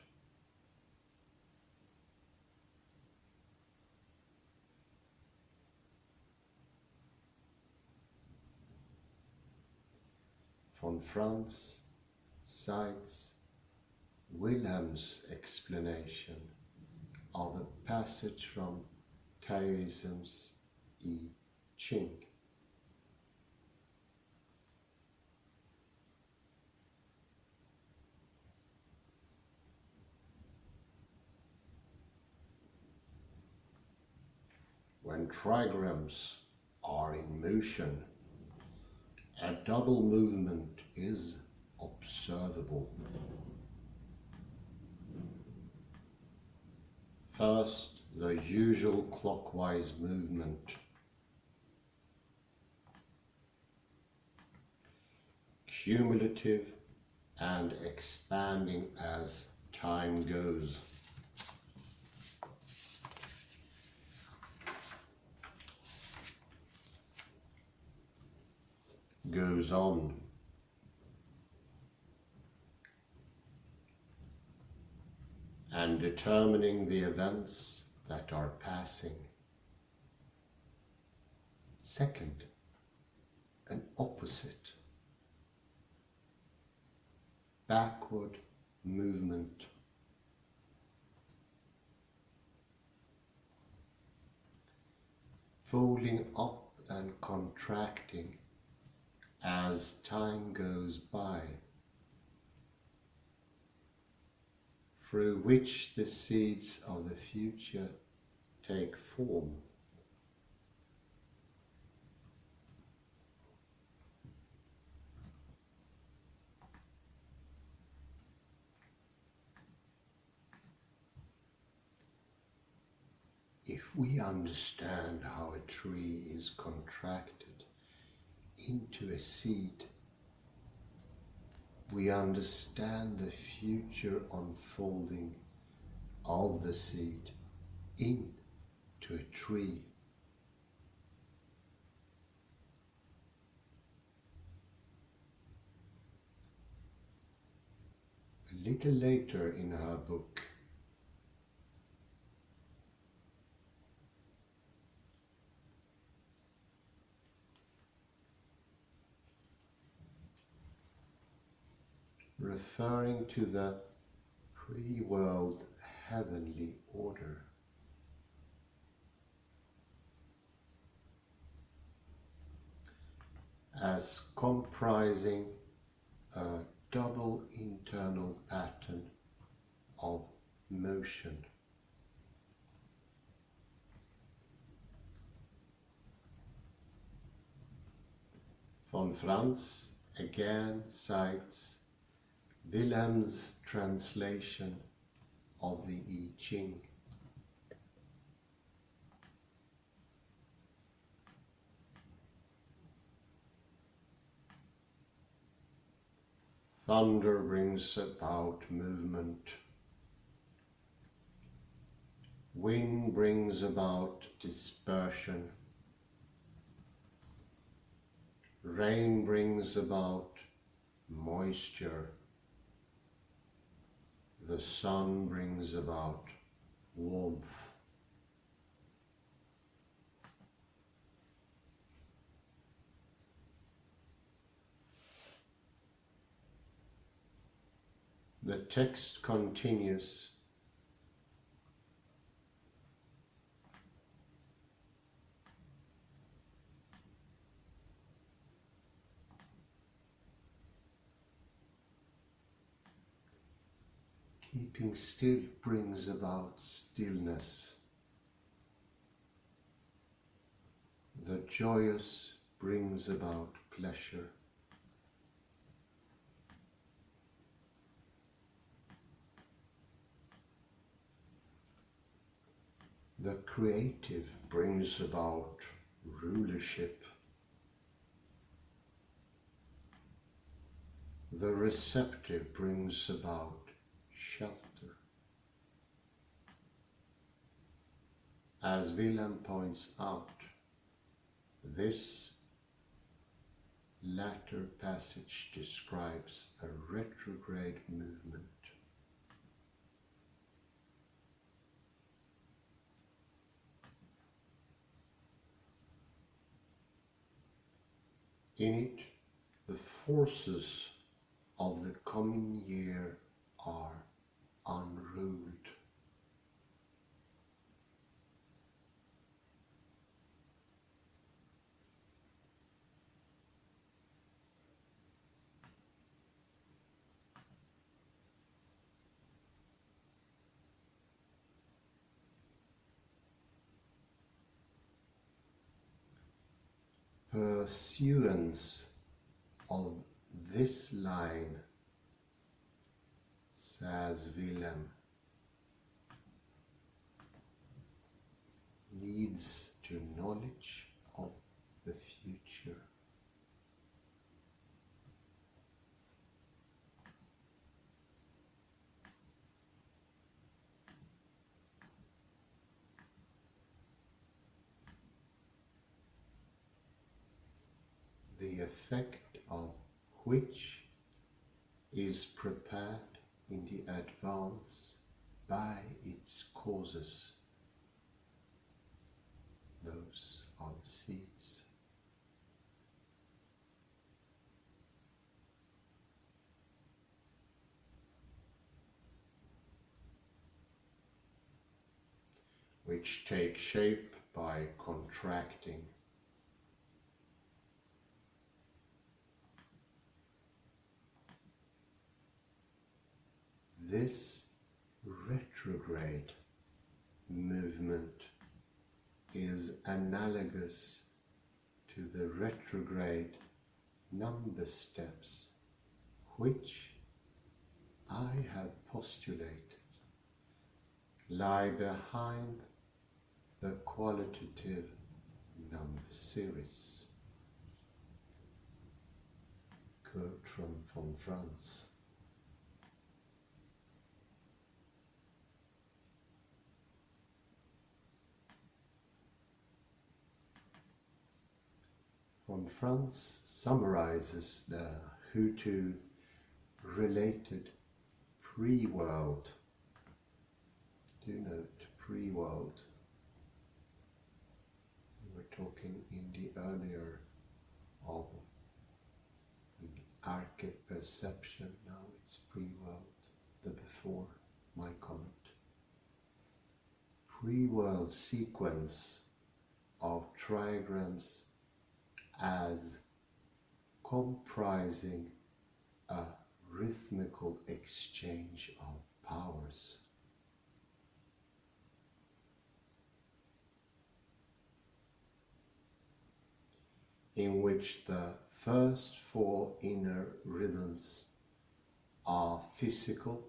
Speaker 1: Von Franz cites Wilhelm's explanation of a passage from Taoism's I Ching. When trigrams are in motion, a double movement is observable. First, the usual clockwise movement, cumulative and expanding as time goes. Goes on. And determining the events that are passing. Second, an opposite, backward movement. Folding up and contracting as time goes by, through which the seeds of the future take form. If we understand how a tree is contracted into a seed, we understand the future unfolding of the seed into a tree. A little later in her book, referring to the pre-world heavenly order, as comprising a double internal pattern of motion. Von Franz again cites Wilhelm's translation of the I Ching. Thunder brings about movement. Wind brings about dispersion. Rain brings about moisture. The sun brings about warmth. The text continues. Keeping still brings about stillness. The joyous brings about pleasure. The creative brings about rulership. The receptive brings about shelter. As Wilhelm points out, this latter passage describes a retrograde movement. In it, the forces of the coming year are unruled. Pursuance of this line, says Wilhelm, leads to knowledge of the future. The effect of which is prepared in the advance by its causes. Those are the seeds. Which take shape by contracting. This retrograde movement is analogous to the retrograde number steps which I have postulated lie behind the qualitative number series. Quote from France. Von Franz summarizes the Hutu related pre-world. Do note pre-world. We were talking in the earlier of arche-perception, now it's pre-world, the before my comment. Pre-world sequence of trigrams as comprising a rhythmical exchange of powers. In which the first four inner rhythms are physical,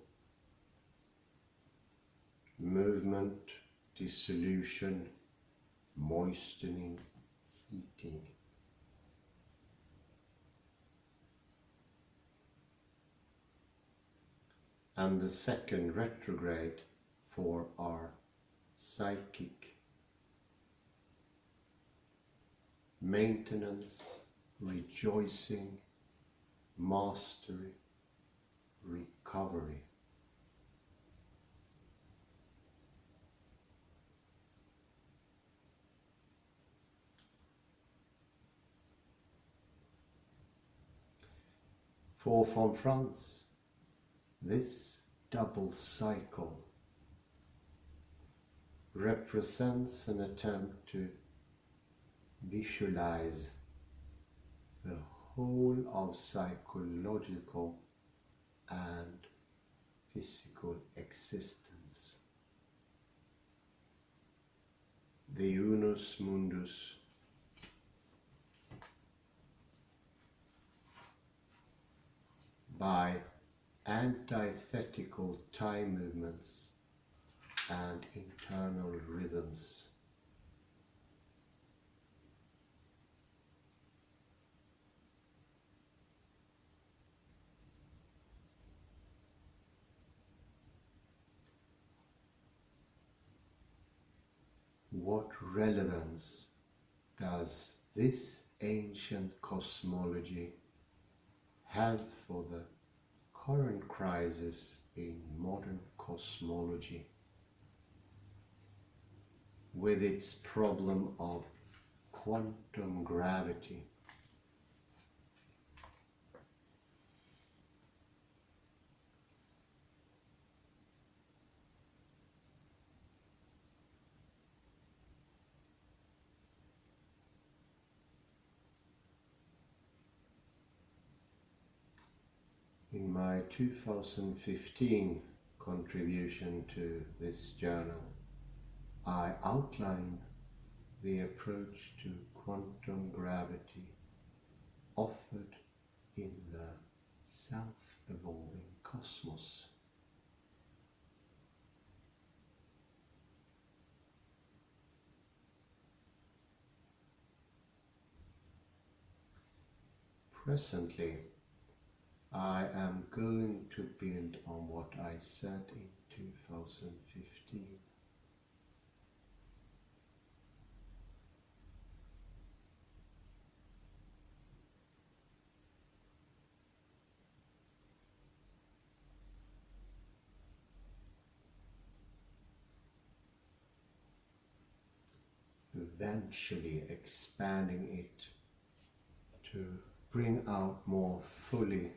Speaker 1: movement, dissolution, moistening, heating. And the second retrograde for our psychic, maintenance, rejoicing, mastery, recovery. For von Franz, this double cycle represents an attempt to visualize the whole of psychological and physical existence. The unus mundus by antithetical time movements and internal rhythms. what relevance does this ancient cosmology have for the current crisis in modern cosmology, with its problem of quantum gravity? In my 2015 contribution to this journal, I outline the approach to quantum gravity offered in the self-evolving cosmos. Presently, I am going to build on what I said in 2015. Eventually expanding it to bring out more fully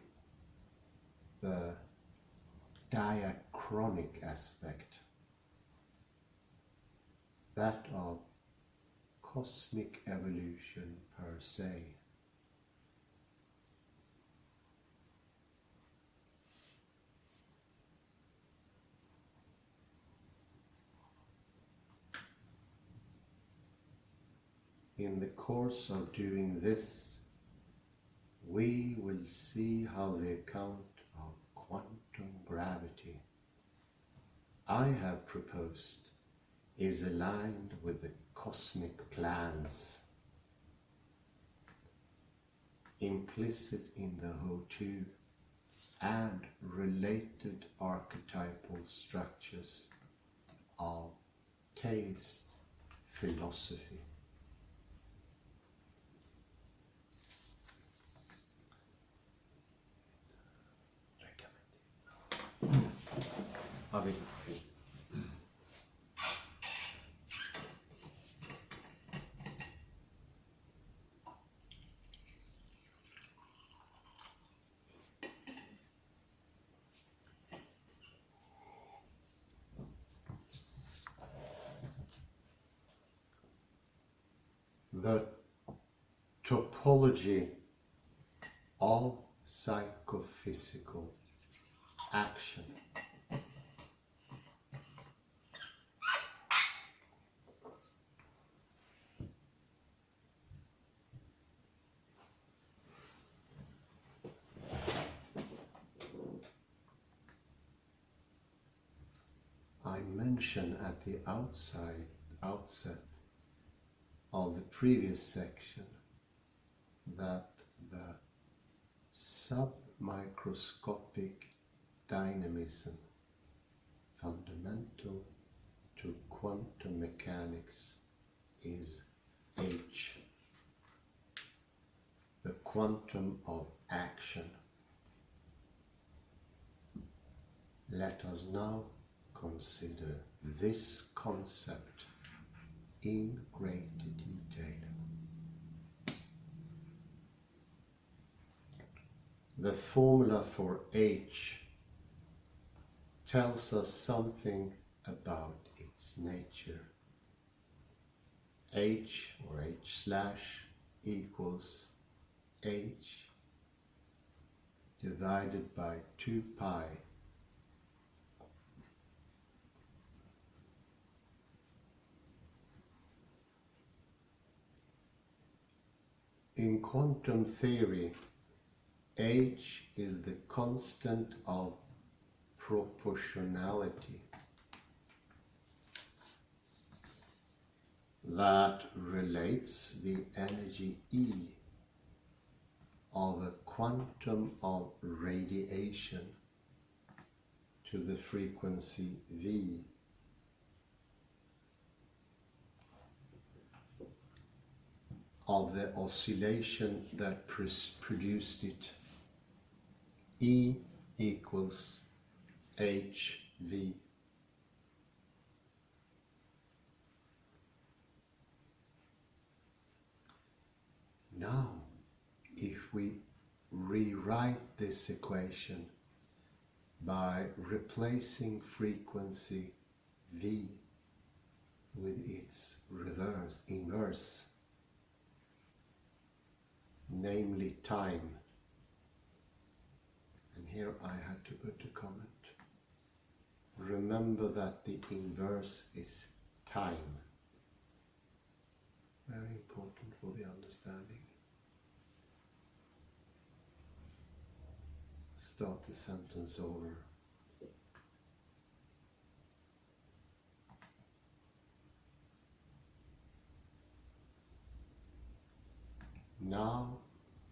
Speaker 1: the diachronic aspect, that of cosmic evolution per se. In the course of doing this, we will see how the account of quantum gravity I have proposed is aligned with the cosmic plans implicit in the Ho2 and related archetypal structures of taoist philosophy. The topology of psychophysical action. I mentioned at the outset of the previous section that the submicroscopic dynamism fundamental to quantum mechanics is H, the quantum of action. Let us now consider this concept in great detail. The formula for H tells us something about its nature. H or H slash equals H divided by 2 pi in quantum theory. H is the constant of proportionality that relates the energy E of a quantum of radiation to the frequency V. of the oscillation that produced it. E equals HV. Now, if we rewrite this equation by replacing frequency V with its inverse, namely time, and here I had to put a comment. Remember that the inverse is time. Very important for the understanding. Start the sentence over. Now,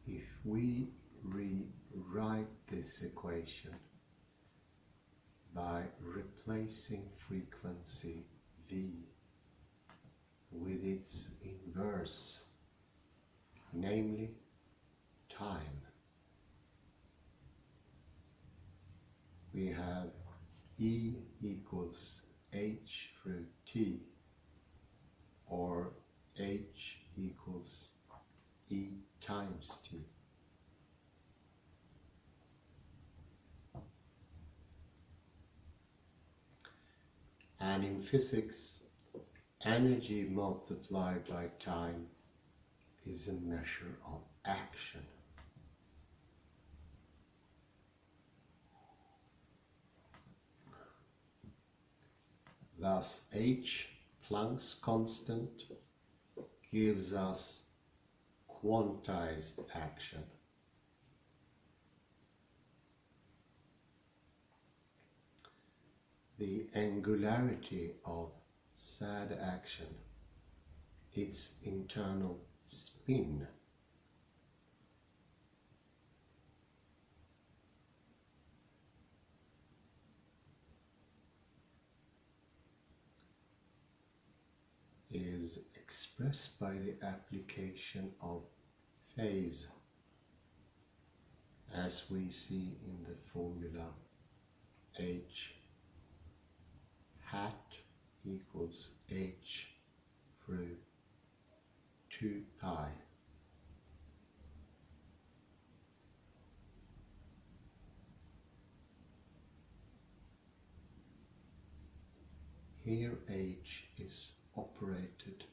Speaker 1: if we rewrite this equation by replacing frequency V with its inverse, namely time, we have E equals H through T, or H equals E times T. And in physics, energy multiplied by time is a measure of action. Thus, H, Planck's constant, gives us quantized action. The angularity of sad action, its internal spin, is expressed by the application of phase, as we see in the formula H hat equals H through 2 pi. Here H is operated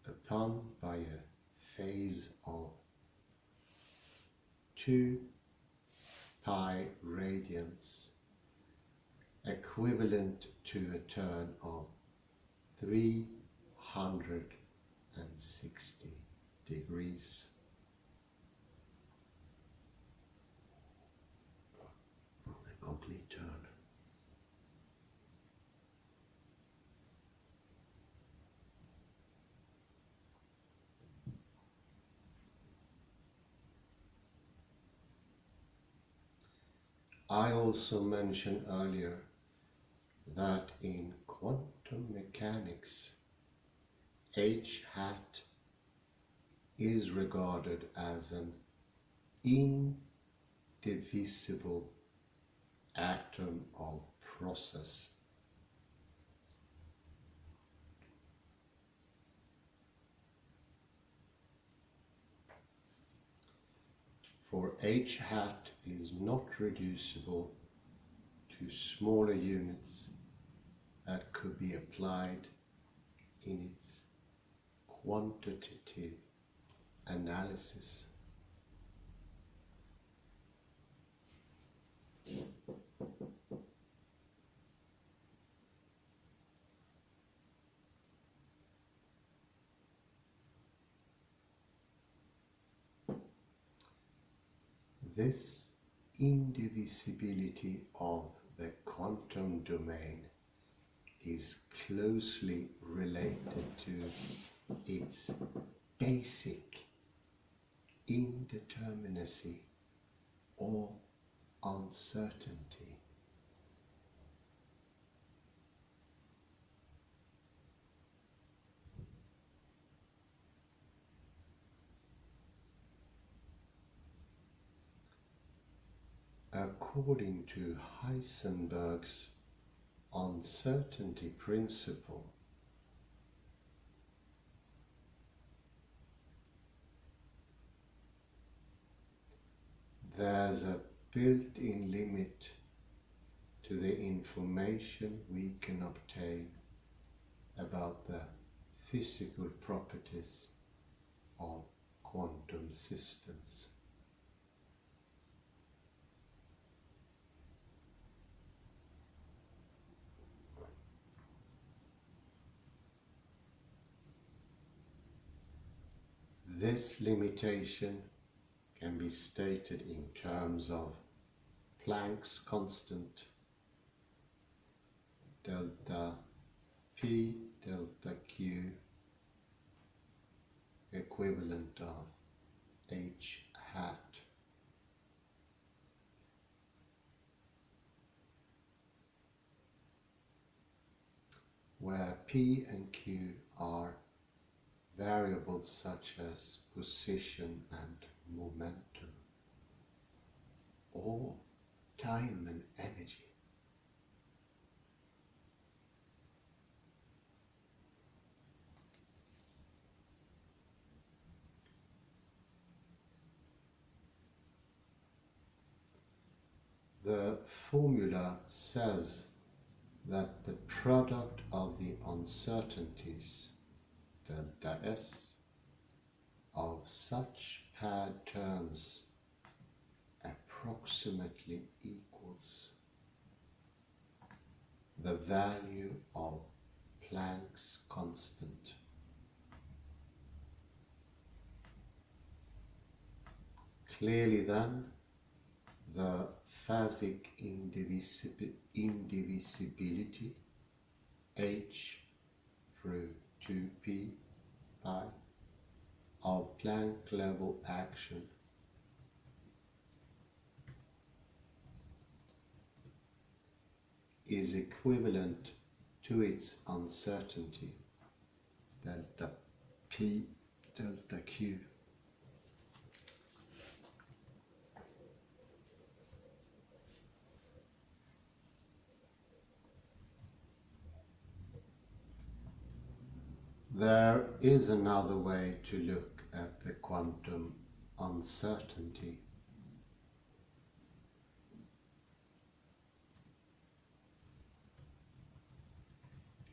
Speaker 1: upon by a phase of 2 pi radians, equivalent to a turn of 360 degrees. A complete turn. I also mentioned earlier that in quantum mechanics, H hat is regarded as an indivisible atom of process. For H hat is not reducible to smaller units that could be applied in its quantitative analysis. This indivisibility of the quantum domain is closely related to its basic indeterminacy or uncertainty. according to Heisenberg's uncertainty principle, there's a built-in limit to the information we can obtain about the physical properties of quantum systems. This limitation can be stated in terms of Planck's constant, delta P delta Q equivalent of H hat, where P and Q are variables such as position and momentum, or time and energy. The formula says that the product of the uncertainties, delta S, of such paired terms approximately equals the value of Planck's constant. Clearly then, the phasic indivisibility H through 2p pi of Planck level action is equivalent to its uncertainty, delta P delta Q. There is another way to look at the quantum uncertainty.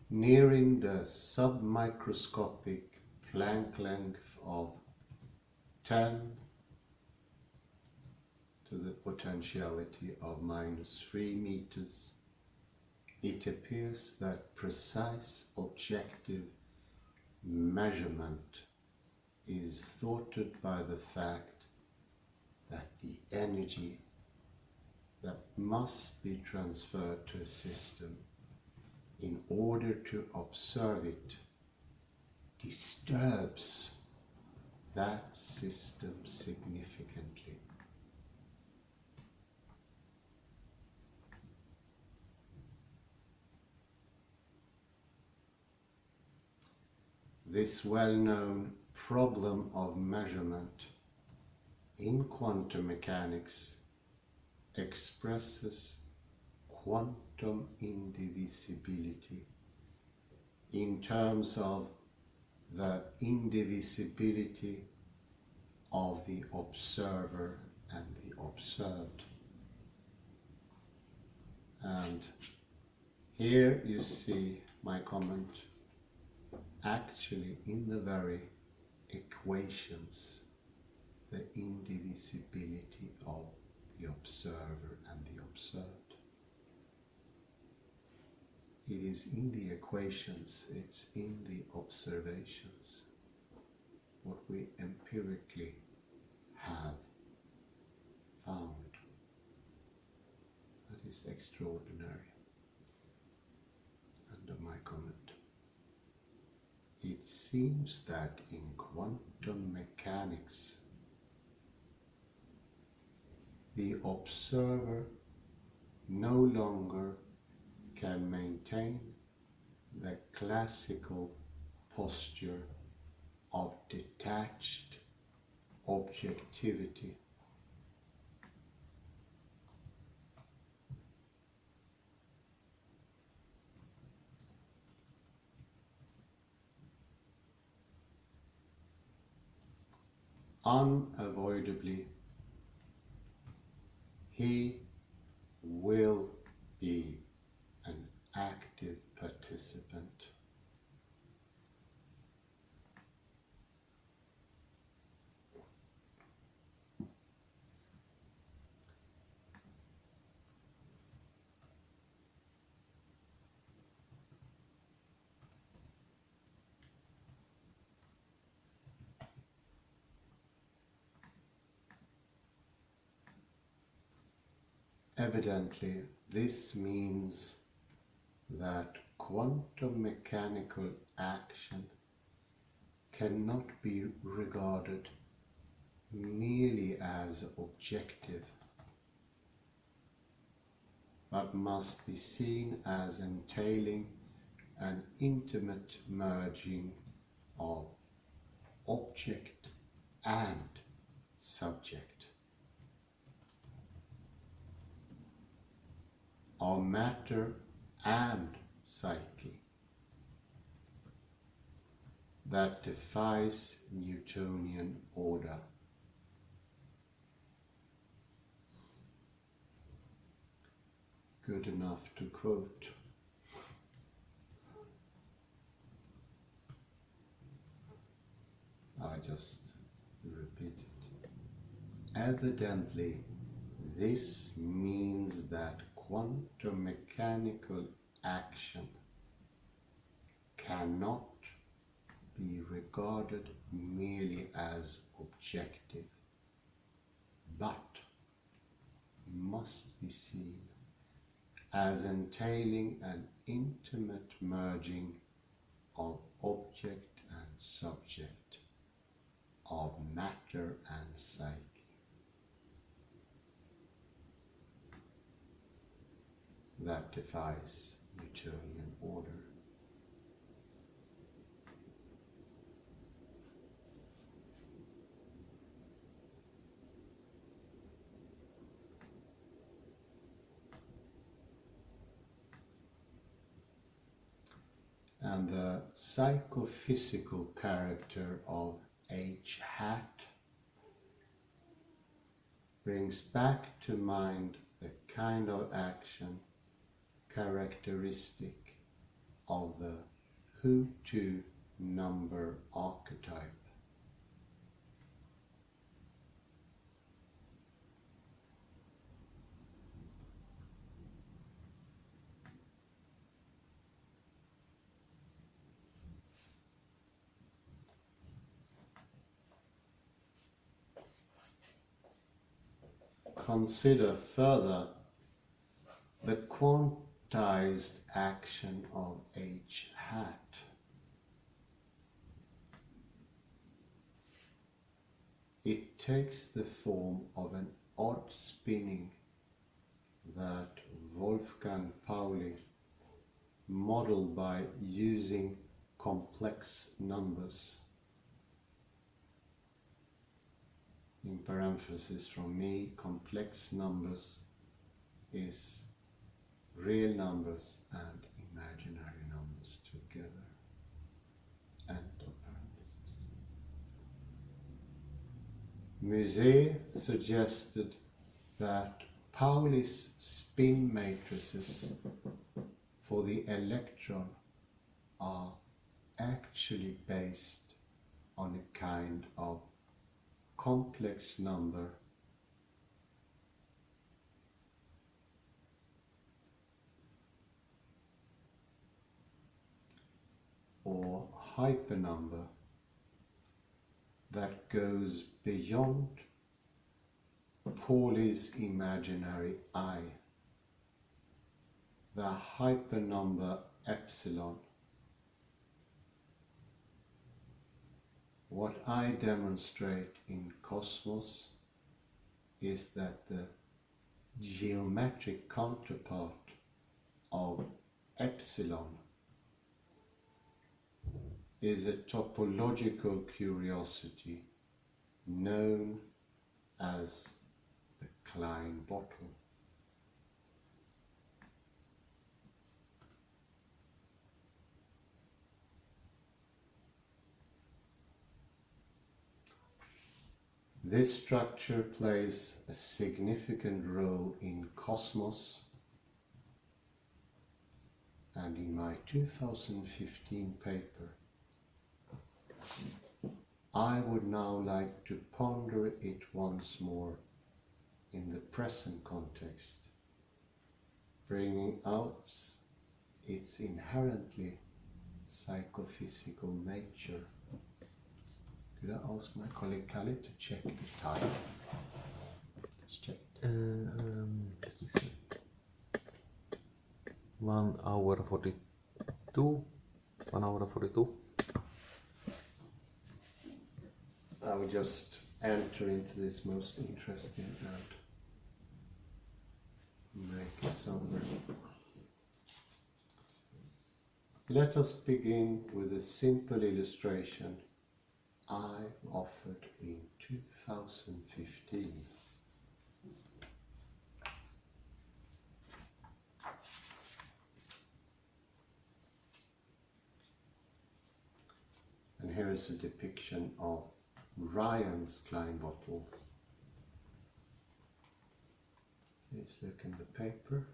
Speaker 1: Nearing the submicroscopic Planck length of 10 to the potentiality of -3 meters, it appears that precise objective measurement is thwarted by the fact that the energy that must be transferred to a system in order to observe it disturbs that system significantly. This well-known problem of measurement in quantum mechanics expresses quantum indivisibility in terms of the indivisibility of the observer and the observed. And here you see my comment actually in the very equations, the indivisibility of the observer and the observed. It is in the equations, it's in the observations, what we empirically have found. That is extraordinary. Under my comment. It seems that in quantum mechanics, the observer no longer can maintain the classical posture of detached objectivity. unavoidably he will be an active participant. Evidently, this means that quantum mechanical action cannot be regarded merely as objective, but must be seen as entailing an intimate merging of object and subject, of matter and psyche, that defies Newtonian order. Good enough to quote. I just repeat it. Evidently, this means that quantum mechanical action cannot be regarded merely as objective, but must be seen as entailing an intimate merging of object and subject, of matter and psyche, that defies Newtonian order. And the psychophysical character of H hat brings back to mind the kind of action characteristic of the who-to number archetype. Consider further the quantized action of H hat. It takes the form of an odd spinning that Wolfgang Pauli modeled by using complex numbers. In parenthesis from me, complex numbers is real numbers and imaginary numbers together. End of parenthesis. Musée suggested that Pauli's spin matrices for the electron are actually based on a kind of complex number or hypernumber that goes beyond Pauli's imaginary I, the hypernumber epsilon. What I demonstrate in Cosmos is that the geometric counterpart of epsilon is a topological curiosity known as the Klein bottle. This structure plays a significant role in cosmos, and in my 2015 paper I would now like to ponder it once more in the present context, bringing out its inherently psychophysical nature. Could I ask my colleague Kalle to check the time? Let's check it.
Speaker 3: Let me see. 1 hour 42. 1 hour 42.
Speaker 1: I will just enter into this most interesting and make a summary. Let us begin with a simple illustration I offered in 2015. And here is a depiction of Ryan's Klein bottle. Please look in the paper.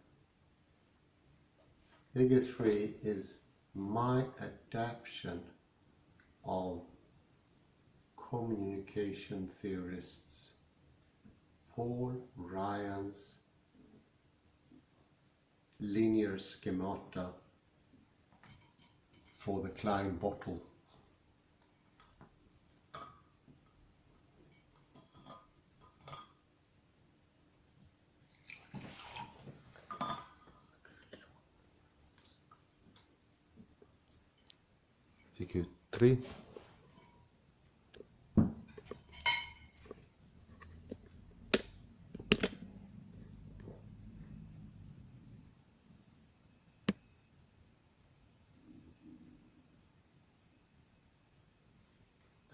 Speaker 1: Figure 3 is my adaptation of communication theorists Paul Ryan's linear schemata for the Klein bottle.
Speaker 3: Figure 3.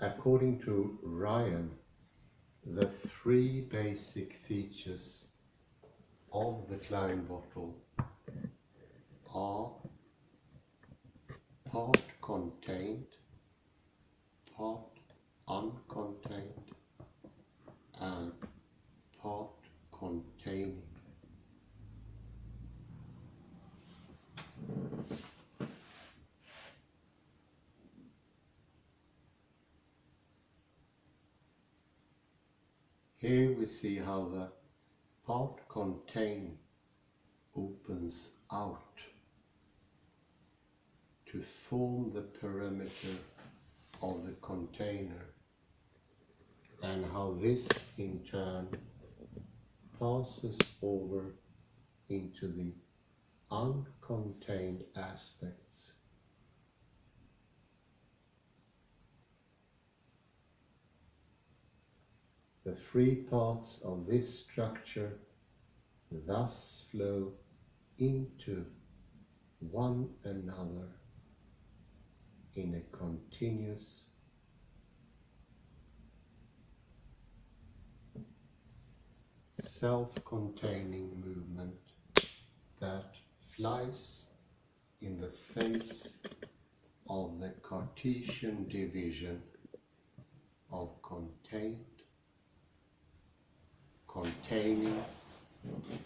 Speaker 1: According to Ryan, the three basic features of the Klein bottle are part contained, part uncontained, and part containing. Here we see how the part contained opens out to form the perimeter of the container, and how this in turn passes over into the uncontained aspects. The three parts of this structure thus flow into one another in a continuous self-containing movement that flies in the face of the Cartesian division of contained, containing,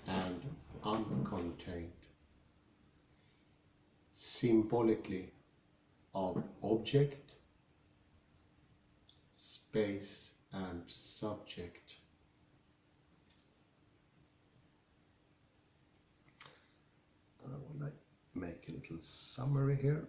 Speaker 1: and uncontained, symbolically of object, space, and subject. I will make a little summary here.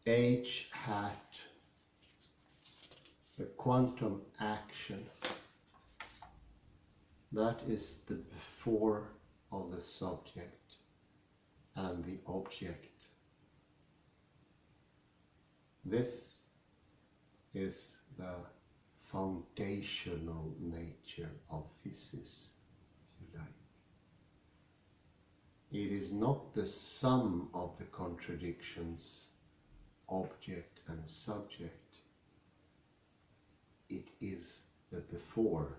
Speaker 1: H hat, the quantum action, that is the before of the subject and the object. This is the foundational nature of physics, if you like. It is not the sum of the contradictions object and subject, it is the before.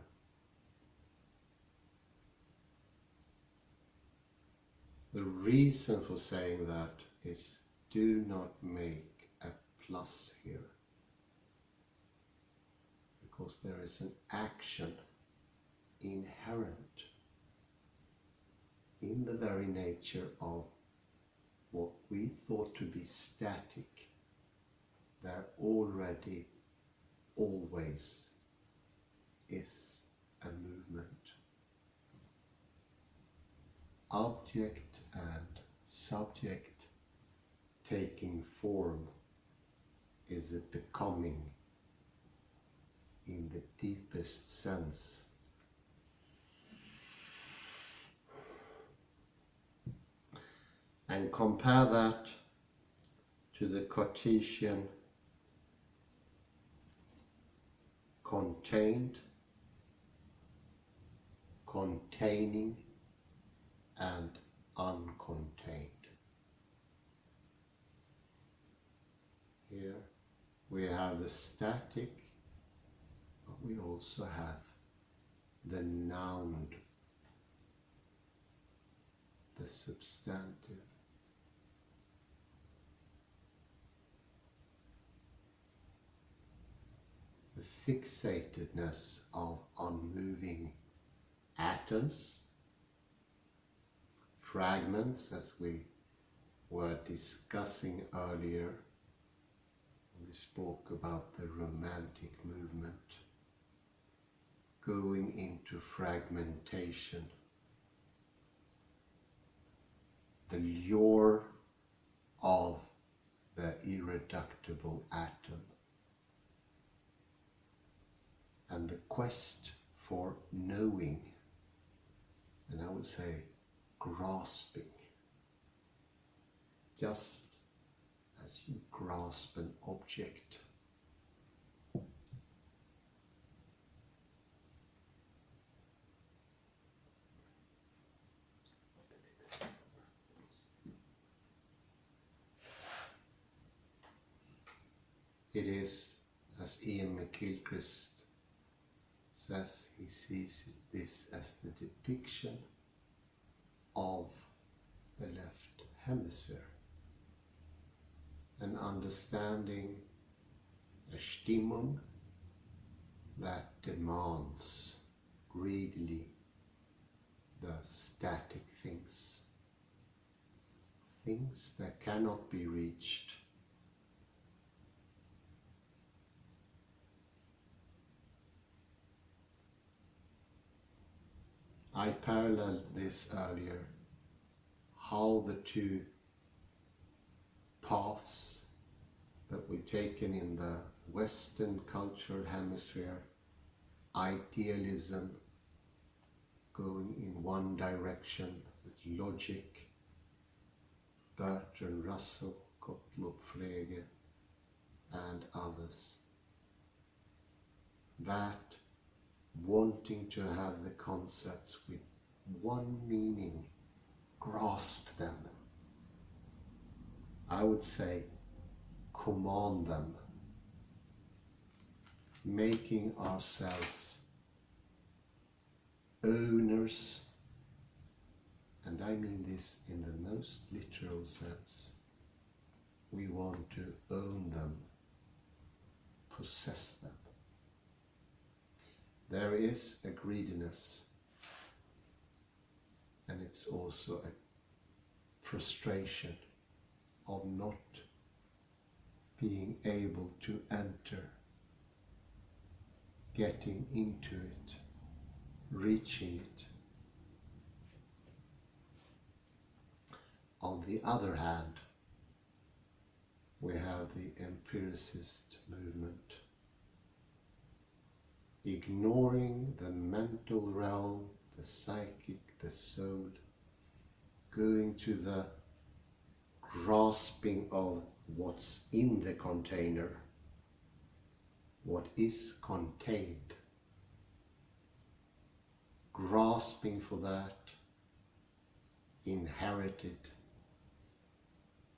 Speaker 1: The reason for saying that is, do not make a plus here, because there is an action inherent in the very nature of what we thought to be static. There already always is a movement. Object and subject taking form is a becoming in the deepest sense. And compare that to the Cartesian contained, containing, and uncontained. Here we have the static, but we also have the noun, the substantive. The fixatedness of unmoving atoms, fragments, as we were discussing earlier. We spoke about the romantic movement going into fragmentation. The lure of the irreducible atom and the quest for knowing, and I would say grasping, just as you grasp an object. It is, as Ian McGilchrist says, he sees this as the depiction of the left hemisphere. An understanding, a Stimmung that demands greedily the static things, things that cannot be reached. I paralleled this earlier, how the two paths that we've taken in the Western cultural hemisphere, idealism going in one direction with logic, Bertrand Russell, Gottlob Frege and others, that wanting to have the concepts with one meaning, grasp them, I would say command them, making ourselves owners, and I mean this in the most literal sense. We want to own them, possess them. There is a greediness, and it's also a frustration of not being able to enter, getting into it, reaching it. On the other hand, we have the empiricist movement, ignoring the mental realm, the psychic, the soul, going to the grasping of what's in the container, what is contained, grasping for that inherited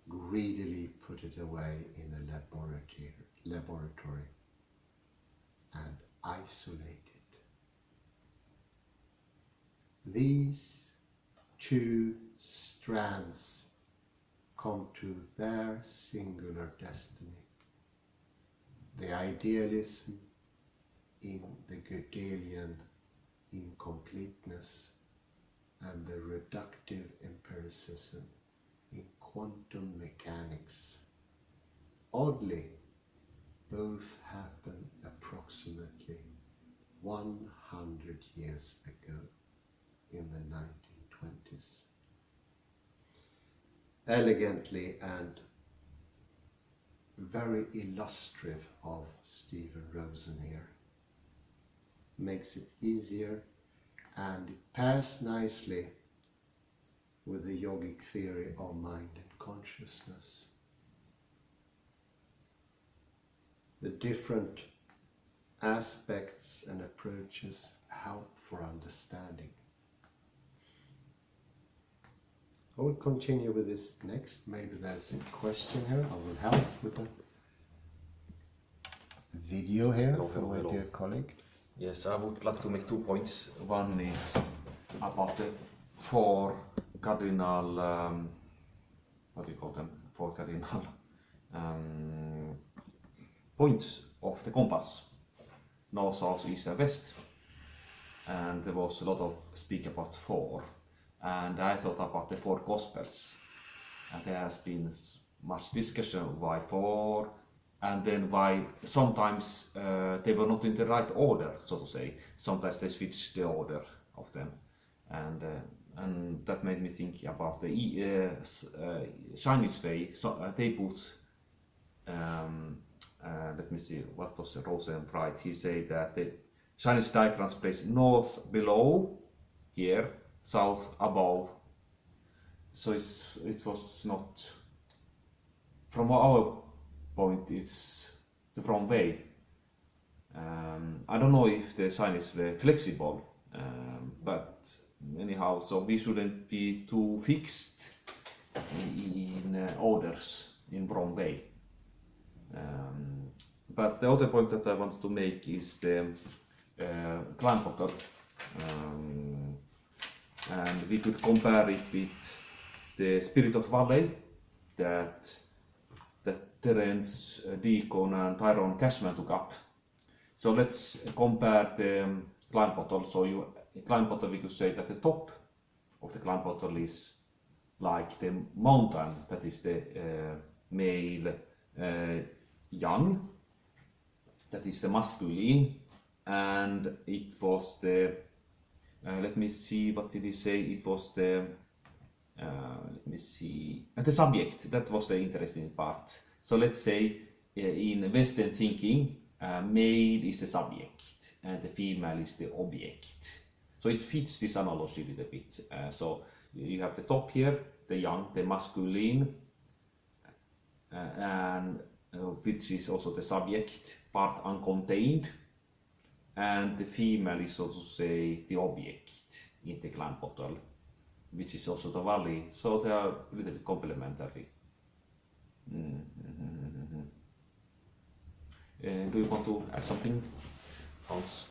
Speaker 1: greedily put it away in a laboratory and isolate it. These two strands come to their singular destiny. The idealism in the Gödelian incompleteness and the reductive empiricism in quantum mechanics. Oddly, both happened approximately 100 years ago in the 1920s. Elegantly and very illustrative of Stephen Rosen here. Makes it easier, and it pairs nicely with the yogic theory of mind and consciousness. The different aspects and approaches help for understanding. I will continue with this next. Maybe there's a question here. I will help with the video here from my dear colleague.
Speaker 2: Yes, I would like to make 2 points. One is about the four cardinal, what do you call them? Four cardinal points of the compass: north, south, east, and west. And there was a lot of speak about four. And I thought about the four gospels. And there has been much discussion why four, and then why sometimes they were not in the right order, so to say. Sometimes they switched the order of them, and that made me think about the Chinese way. So they put, let me see, what was Rosen right? He said that the Chinese diagrams place north below here, south above. So it was not, from our point, it's the wrong way. I don't know if the Chinese were flexible, but anyhow, so we shouldn't be too fixed in orders in wrong way. But the other point that I wanted to make is the climb bottle, and we could compare it with the Spirit of Valley that Terence Deacon and Tyrone Cashman took up. So let's compare the climb bottle. So climb bottle, we could say that the top of the climb bottle is like the mountain, that is the male yang, that is the masculine, and it was the, let me see, what did he say, it was the, let me see, the subject, that was the interesting part. So let's say in Western thinking, male is the subject and the female is the object. So it fits this analogy a little bit. So you have the top here, the yang, the masculine, and which is also the subject, part uncontained, and the female is, so to say, the object in the climb bottle, which is also the valley. So they are a little bit complementary. Do you want to add something, Hans?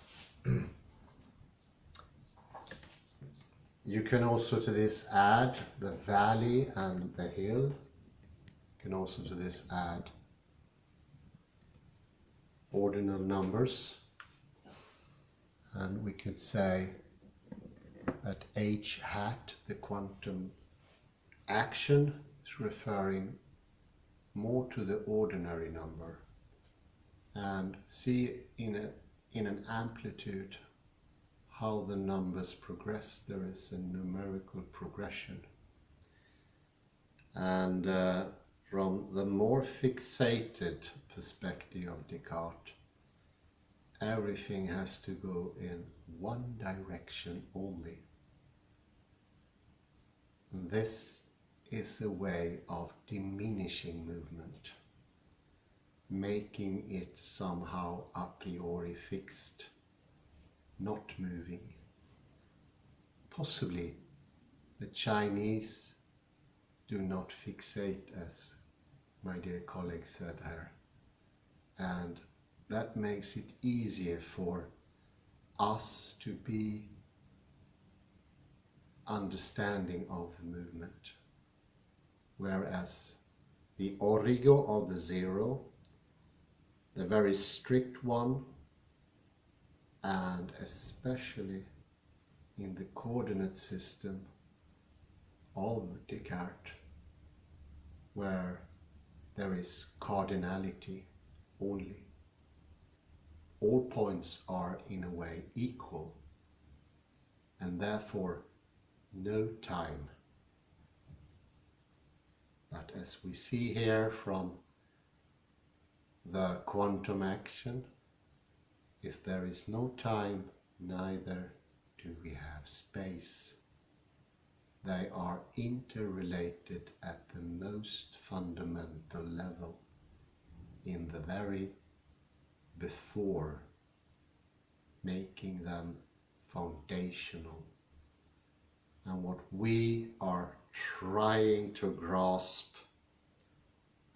Speaker 1: You can also to this add the valley and the hill. You can also to this add ordinal numbers, and we could say that H hat, the quantum action, is referring more to the ordinary number, and see in an amplitude how the numbers progress. There is a numerical progression, and from the more fixated perspective of Descartes, everything has to go in one direction only. This is a way of diminishing movement, making it somehow a priori fixed, not moving. Possibly the Chinese do not fixate, as my dear colleague said here. And that makes it easier for us to be understanding of the movement. Whereas the origo of the zero, the very strict one, and especially in the coordinate system of Descartes, where there is cardinality only. All points are in a way equal, and therefore no time. But as we see here from the quantum action, if there is no time, neither do we have space. They are interrelated at the most fundamental level, in the very before, making them foundational. And what we are trying to grasp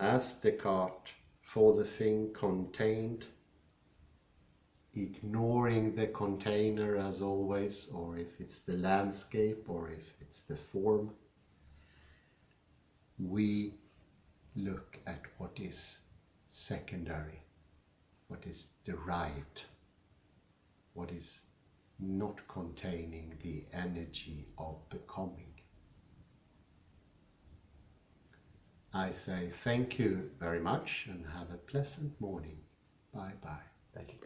Speaker 1: as Descartes for the thing contained, ignoring the container as always, or if it's the landscape or if it's the form, we look at what is secondary, what is derived, what is not containing the energy of becoming. I say thank you very much and have a pleasant morning. Bye bye.
Speaker 3: Thank you.